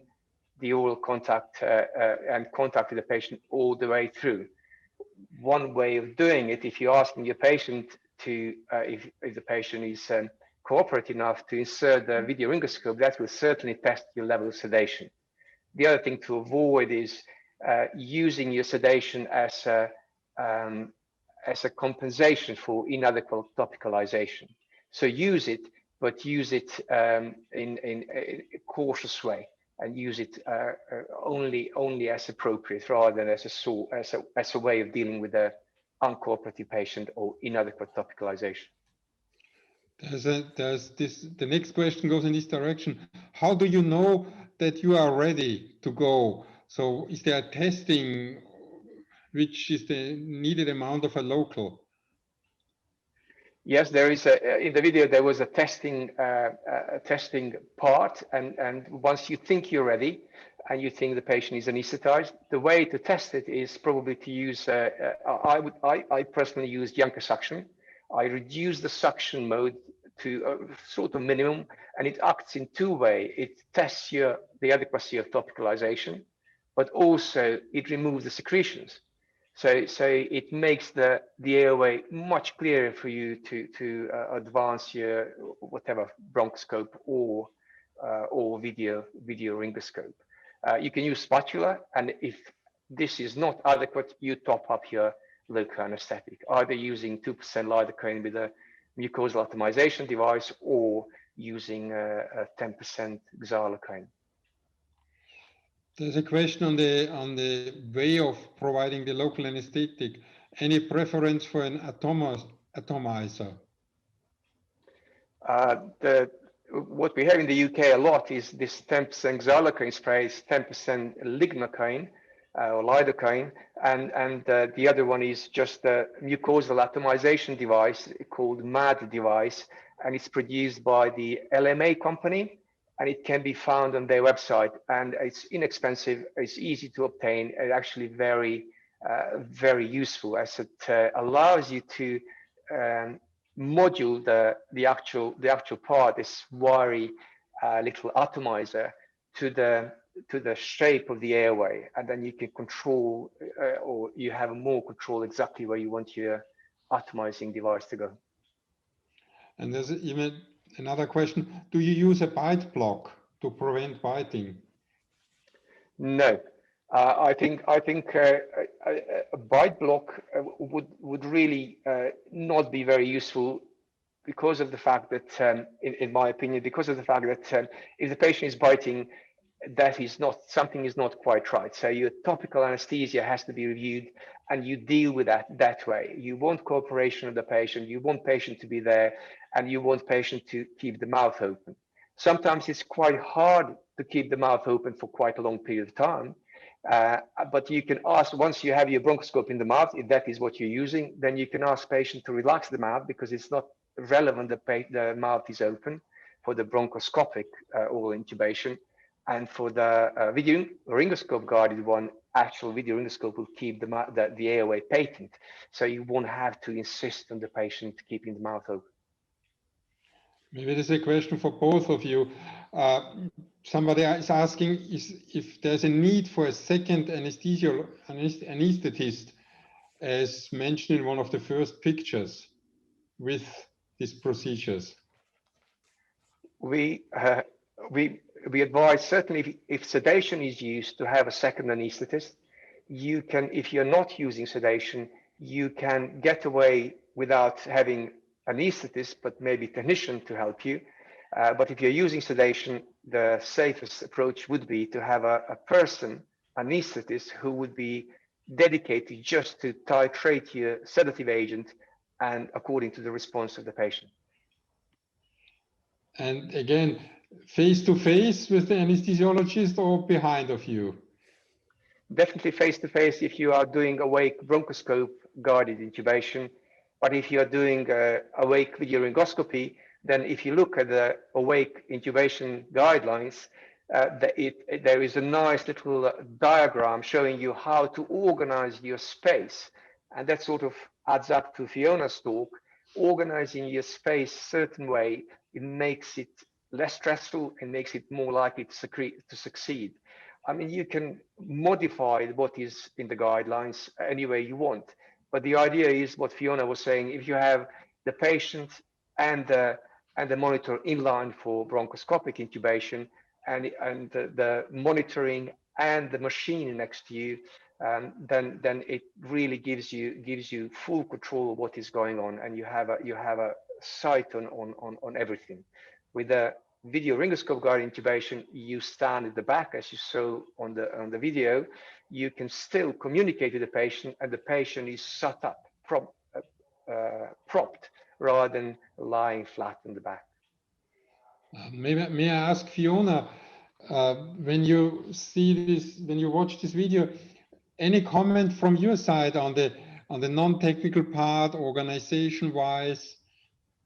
the oral contact and contact with the patient all the way through. One way of doing it, if you're asking your patient to, if the patient is cooperative enough to insert the video laryngoscope, that will certainly test your level of sedation. The other thing to avoid is using your sedation as a compensation for inadequate topicalization. So use it, but use it in a cautious way, and use it only as appropriate, rather than as a way of dealing with the uncooperative patient or inadequate topicalization. The next question goes in this direction. How do you know that you are ready to go? So is there testing, which is the needed amount of a local? Yes, there is in the video there was a testing part, and once you think you're ready and you think the patient is anesthetized, the way to test it is probably to use I personally use Janker suction. I reduce the suction mode to a sort of minimum, and it acts in two ways. It tests the adequacy of topicalization, but also it removes the secretions. So it makes the airway much clearer for you to advance your whatever bronchoscope or video laryngoscope. You can use spatula, and if this is not adequate, you top up your local anesthetic, either using 2% lidocaine with a mucosal atomization device or using a 10% xylocaine. There's a question on the way of providing the local anesthetic. Any preference for an atomizer? What we have in the UK a lot is this 10% xylocaine spray, 10% lignocaine or lidocaine, and the other one is just a mucosal atomization device called MAD device, and it's produced by the LMA company, and it can be found on their website, and it's inexpensive, it's easy to obtain, and actually very useful, as it allows you to module the actual part, this wiry little atomizer, to the shape of the airway, and then you can control or you have more control exactly where you want your atomizing device to go. And there's even another question. Do you use a bite block to prevent biting? No. I think a bite block would really not be very useful, because of the fact that, in my opinion, because of the fact that if the patient is biting, that is not, something is not quite right. So your topical anesthesia has to be reviewed, and you deal with that way. You want cooperation of the patient, you want patient to be there, and you want patient to keep the mouth open. Sometimes it's quite hard to keep the mouth open for quite a long period of time. But you can ask, once you have your bronchoscope in the mouth, if that is what you're using, then you can ask patient to relax the mouth, because it's not relevant the mouth is open for the bronchoscopic oral intubation. And for the video laryngoscope guided one, actual video laryngoscope will keep the airway patent. So you won't have to insist on the patient keeping the mouth open. Maybe this is a question for both of you. Somebody is asking if there's a need for a second anesthetist, as mentioned in one of the first pictures with these procedures. We advise, certainly if sedation is used, to have a second anesthetist. You can, if you're not using sedation, you can get away without having anesthetist, but maybe technician to help you. But if you're using sedation, the safest approach would be to have a person, anesthetist, who would be dedicated just to titrate your sedative agent and according to the response of the patient. And again, face-to-face with the anesthesiologist or behind of you? Definitely face-to-face if you are doing awake bronchoscope guided intubation. But if you are doing awake video laryngoscopy, then if you look at the awake intubation guidelines, there is a nice little diagram showing you how to organize your space. And that sort of adds up to Fiona's talk. Organizing your space a certain way, it makes it less stressful and makes it more likely to succeed. I mean, you can modify what is in the guidelines any way you want. But the idea is what Fiona was saying, if you have the patient and the monitor in line for bronchoscopic intubation and the monitoring and the machine next to you, then it really gives you full control of what is going on, and you have a sight on everything. With the video laryngoscope guided intubation, you stand at the back, as you saw on the video. You can still communicate with the patient, and the patient is sat up, propped, rather than lying flat in the back. May I ask Fiona, when you see this, when you watch this video, any comment from your side on the non-technical part, organization-wise?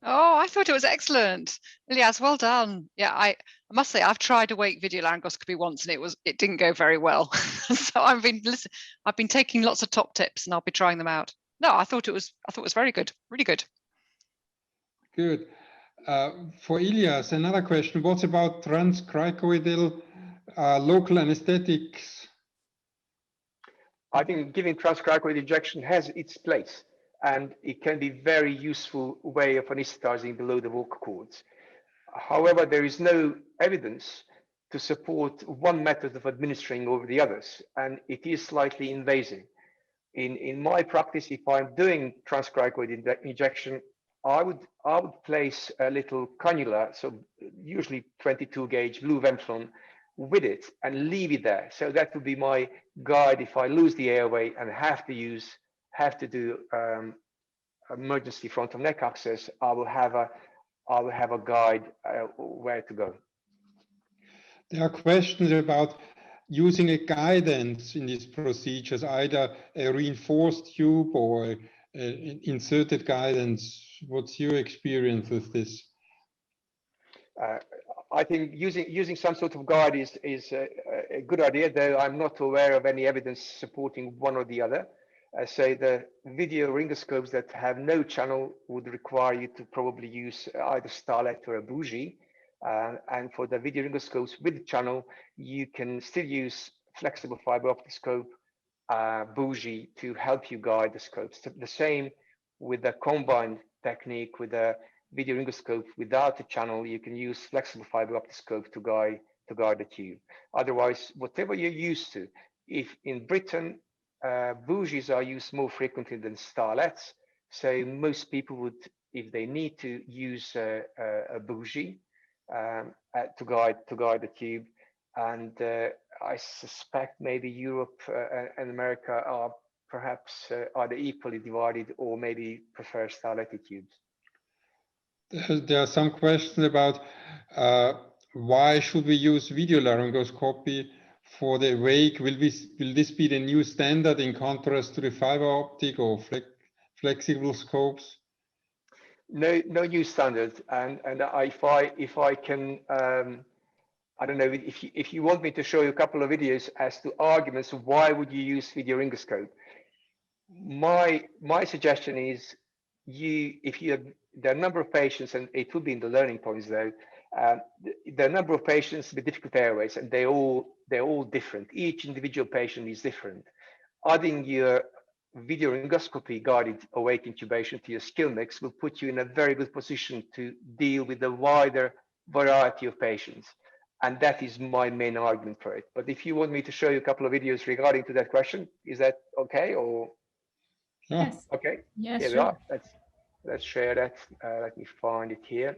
Oh, I thought it was excellent. Elias, well done. Yeah, I must say I've tried awake video laryngoscopy once and it didn't go very well. So I've been taking lots of top tips and I'll be trying them out. No, I thought it was very good, really good. Good. For Elias, another question. What about transcricoidal local anesthetics? I think giving transcricoid injection has its place, and it can be very useful way of anesthetizing below the vocal cords. However, there is no evidence to support one method of administering over the others, and it is slightly invasive. In my practice, if I'm doing transcricoid injection, I would place a little cannula, so usually 22 gauge blue Ventolin, with it and leave it there. So that would be my guide if I lose the airway and have to do emergency frontal neck access. I will have a guide where to go. There are questions about using a guidance in these procedures, either a reinforced tube or an inserted guidance. What's your experience with this? I think using some sort of guide is a good idea, though I'm not aware of any evidence supporting one or the other. So the video laryngoscopes that have no channel would require you to probably use either starlet or a bougie. And for the video laryngoscopes with the channel, you can still use flexible fiber optic scope bougie to help you guide the scopes. The same with the combined technique with the video laryngoscope without a channel. You can use flexible fiber optic scope to guide the tube. Otherwise, whatever you're used to, if in Britain bougies are used more frequently than starlets, so most people would, if they need to, use a bougie to guide the tube. And I suspect maybe Europe and America are perhaps either equally divided or maybe prefer starletted tubes. There are some questions about why should we use video laryngoscopy for the awake? Will this be the new standard in contrast to the fiber optic or flexible scopes? No new standard. And if I can, I don't know if you want me to show you a couple of videos as to arguments of why would you use video laryngoscope. My suggestion is there are a number of patients, and it will be in the learning points though. There are a number of patients with difficult airways, and they're all different. Each individual patient is different. Adding your video laryngoscopy guided awake intubation to your skill mix will put you in a very good position to deal with a wider variety of patients. And that is my main argument for it. But if you want me to show you a couple of videos regarding to that question, is that okay? Or Yes. Okay. Yes. Here we are. Let's share that. Let me find it here.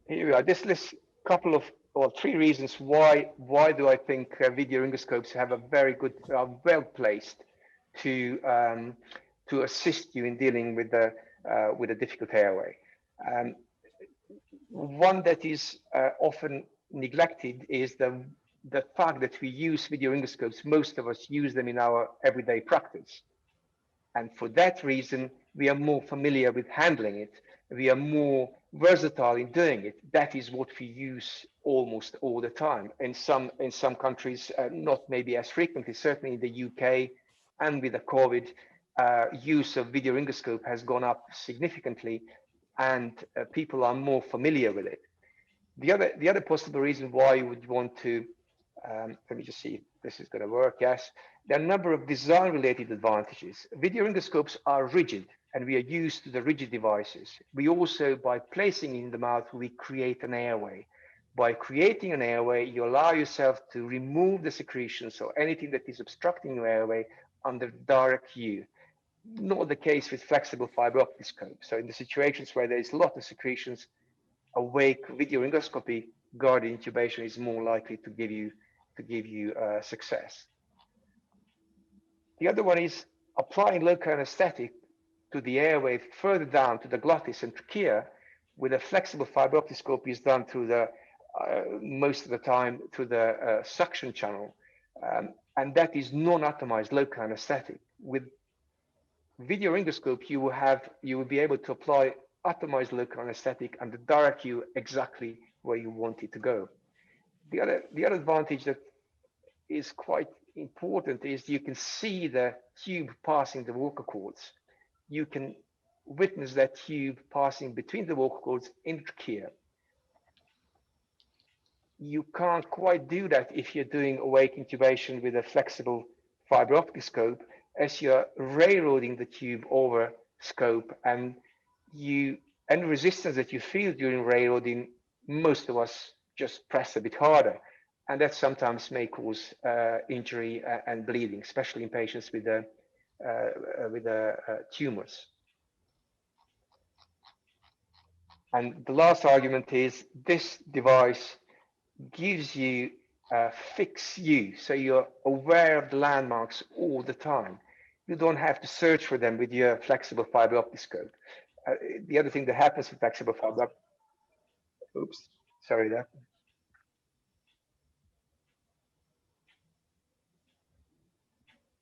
Here we are. This lists a couple of, or three reasons why do I think video laryngoscopes have a very good, are well placed to assist you in dealing with a difficult airway. One that is often neglected is the fact that we use video endoscopes. Most of us use them in our everyday practice. And for that reason, we are more familiar with handling it. We are more versatile in doing it. That is what we use almost all the time. In some countries, not maybe as frequently, certainly in the UK, and with the COVID, use of video endoscope has gone up significantly, and people are more familiar with it. The other possible reason why you would want to, let me just see if this is going to work. Yes, there are a number of design-related advantages. Video endoscopes are rigid, and we are used to the rigid devices. We also, by placing in the mouth, we create an airway. By creating an airway, you allow yourself to remove the secretions or anything that is obstructing your airway under direct view. Not the case with flexible fiber optic scope. So in the situations where there is a lot of secretions, awake video endoscopy guided intubation is more likely to give you success. The other one is applying local anesthetic to the airway further down to the glottis and trachea with a flexible fiber optic scope is done through the most of the time through the suction channel, and that is non-atomized local anesthetic. With video endoscope, you will be able to apply atomized local anesthetic and direct you exactly where you want it to go. The other advantage that is quite important is you can see the tube passing the vocal cords. You can witness that tube passing between the vocal cords in trachea. You can't quite do that if you're doing awake intubation with a flexible fiber optic scope, as you're railroading the tube over scope, and resistance that you feel during railroading, most of us just press a bit harder, and that sometimes may cause injury and bleeding, especially in patients with tumors. And the last argument is this device gives you a fixed view, so you're aware of the landmarks all the time. You don't have to search for them with your flexible fiber optic scope. The other thing that happens with flexible fiber, oops, sorry there.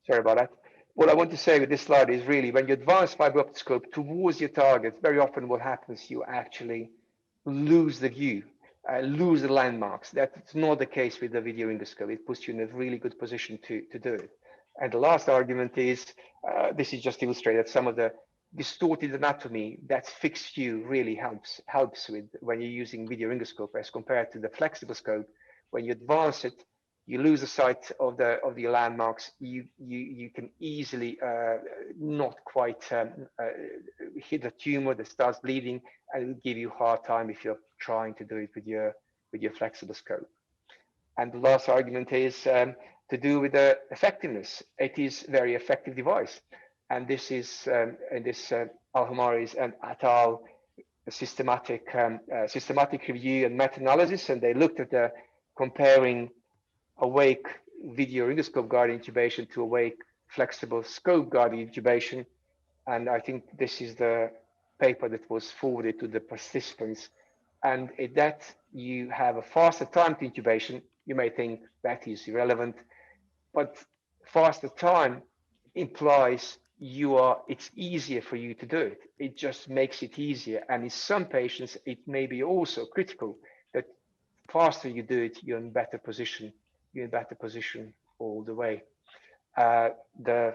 Sorry about that. What I want to say with this slide is really when you advance fiber optic scope towards your target, very often what happens, you actually lose the view, lose the landmarks. That's not the case with the video endoscope. It puts you in a really good position to do it. And the last argument is, this is just illustrated, some of the distorted anatomy, that fixed view really helps with when you're using video endoscope as compared to the flexible scope. When you advance it, you lose the sight of the landmarks. You can easily not quite hit a tumor that starts bleeding, and it will give you a hard time if you're trying to do it with your flexible scope. And the last argument is to do with the effectiveness. It is a very effective device, and this is in this Alhamaris and et al. Systematic review and meta-analysis, and they looked at the comparing awake video endoscope guided intubation to awake flexible scope guided intubation, and I think this is the paper that was forwarded to the participants. And in that you have a faster time to intubation. You may think that is irrelevant, but faster time implies it's easier for you to do it. It just makes it easier, and in some patients it may be also critical that faster you do it, you're in better position. You're in better position all the way. The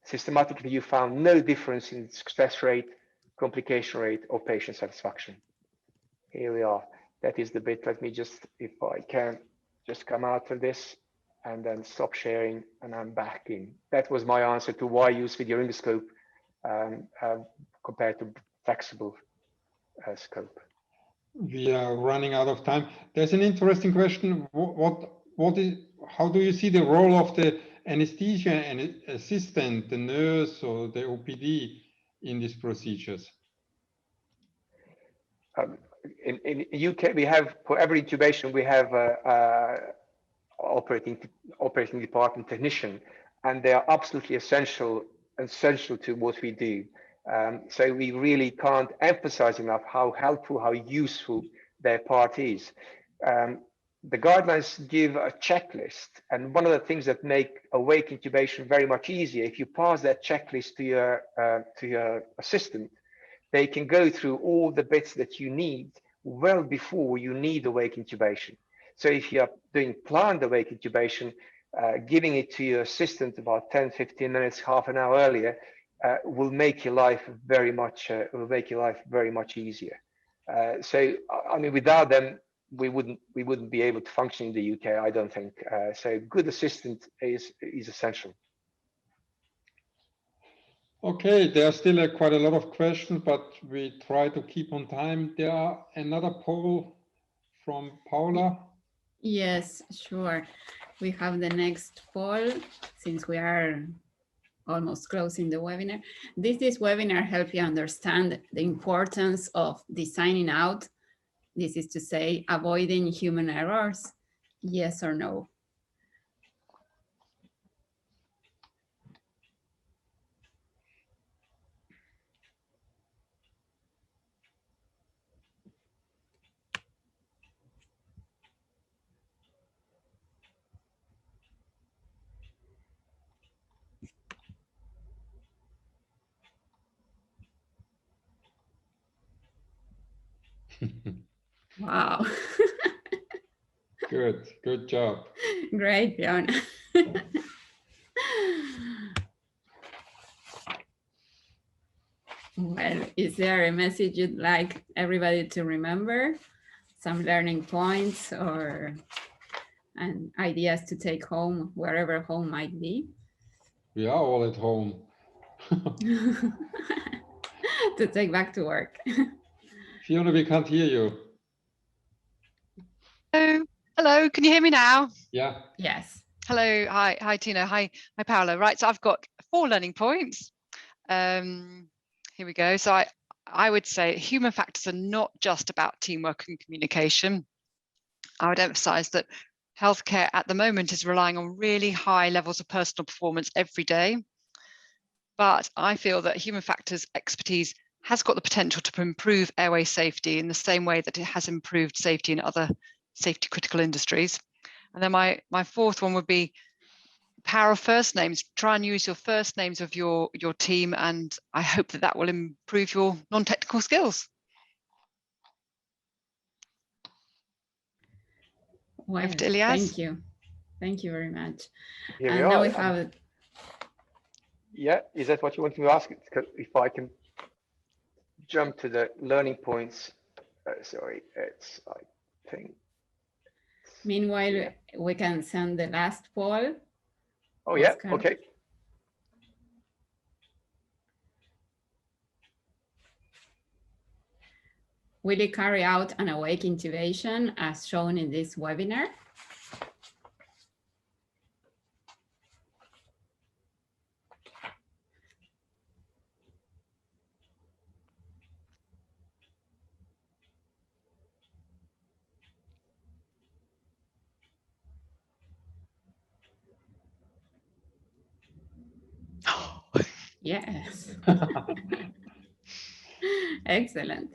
systematic review found no difference in success rate, complication rate, or patient satisfaction. Here we are. That is the bit. Let me just, if I can, just come out of this and then stop sharing, and I'm back in. That was my answer to why use video endoscope compared to flexible scope. We are running out of time. There's an interesting question. How do you see the role of the anesthesia and assistant, the nurse or the OPD in these procedures? In UK, we have, for every intubation, we have operating department technician, and they are absolutely essential to what we do. So we really can't emphasize enough how helpful, how useful their part is. The guidelines give a checklist, and one of the things that make awake intubation very much easier, if you pass that checklist to your assistant, they can go through all the bits that you need well before you need awake intubation. So if you're doing planned awake intubation, giving it to your assistant about 10, 15 minutes, half an hour earlier will make your life very much easier. So I mean, without them, we wouldn't be able to function in the UK, I don't think. So good assistant is essential. Okay, there are still quite a lot of questions, but we try to keep on time. There are another poll from Paula. Yes, sure. We have the next poll since we are almost closing the webinar. This webinar help you understand the importance of designing out, this is to say, avoiding human errors, yes or no? Wow. Good job. Great, Fiona. Well, is there a message you'd like everybody to remember? Some learning points or ideas to take home, wherever home might be? We are all at home. To take back to work. Fiona, we can't hear you. Hello, can you hear me now? Yeah. Yes. Hello, hi Tina, hi Paola. Right, so I've got 4 learning points. Here we go. So I would say human factors are not just about teamwork and communication. I would emphasize that healthcare at the moment is relying on really high levels of personal performance every day. But I feel that human factors expertise has got the potential to improve airway safety in the same way that it has improved safety in other safety critical industries. And then my 4th one would be power of first names. Try and use your first names of your team, and I hope that will improve your non-technical skills. Well, over to Ilyas. Thank you very much. Here and we now are. we have Yeah, is that what you want me to ask? If I can jump to the learning points. Sorry, it's, I think. Meanwhile, Yeah. we can send the last poll. Oh, yeah, Oscar. okay. Will you carry out an awake intubation as shown in this webinar? Yes. Excellent.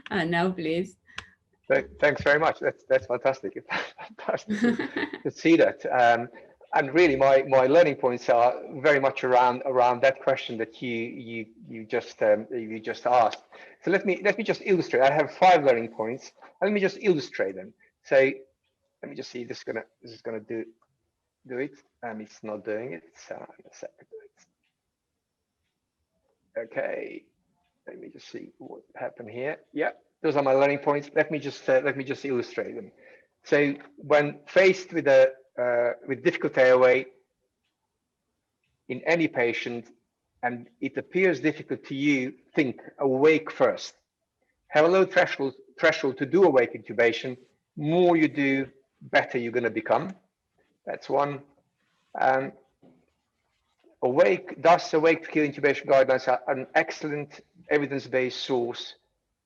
And now, please. Thanks very much. That's fantastic. It's fantastic to see that. And really, my learning points are very much around that question that you just asked. So let me just illustrate. I have 5 learning points. Let me just illustrate them. So let me just see. This is gonna do it. It's not doing it. So in a second. Okay. Let me just see what happened here. Yeah, those are my learning points. Let me just illustrate them. So when faced with difficult airway in any patient, and it appears difficult to you, think awake first. Have a low threshold to do awake intubation. More you do, better you're going to become. That's one. Awake to kill intubation guidelines are an excellent evidence-based source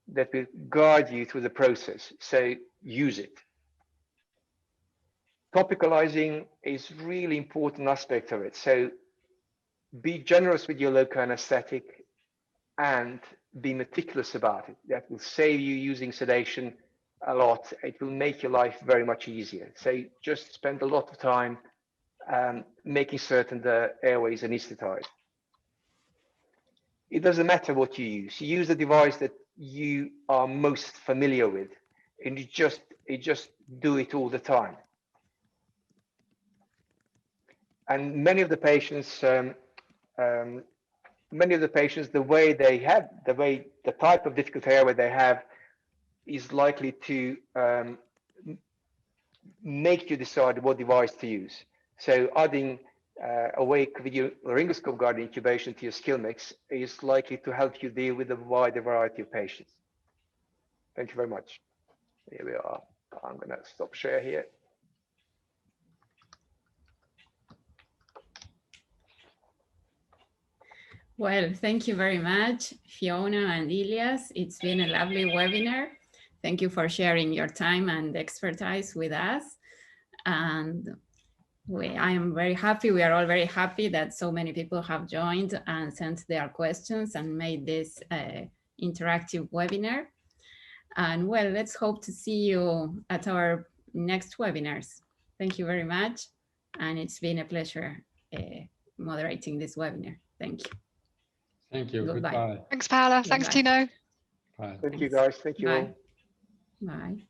that will guide you through the process. So use it. Topicalizing is really important aspect of it. So be generous with your local anesthetic. and be meticulous about it. That will save you using sedation a lot. It will make your life very much easier. So just spend a lot of time making certain the airway is anesthetized. It doesn't matter what you use. You use the device that you are most familiar with, and you just do it all the time. And many of the patients, the type of difficult airway they have is likely to make you decide what device to use. So adding awake video laryngoscope guided intubation to your skill mix is likely to help you deal with a wider variety of patients. Thank you very much. Here we are. I'm going to stop share here. Well, thank you very much, Fiona and Ilias. It's been a lovely webinar. Thank you for sharing your time and expertise with us. And I am very happy, we are all very happy that so many people have joined and sent their questions and made this interactive webinar. And well, let's hope to see you at our next webinars. Thank you very much. And it's been a pleasure moderating this webinar. Thank you. Thank you. Goodbye. Goodbye. Thanks, Paola. Thanks, Bye-bye. Tino. Bye. Thank you, guys. Thank you all. Bye. Bye.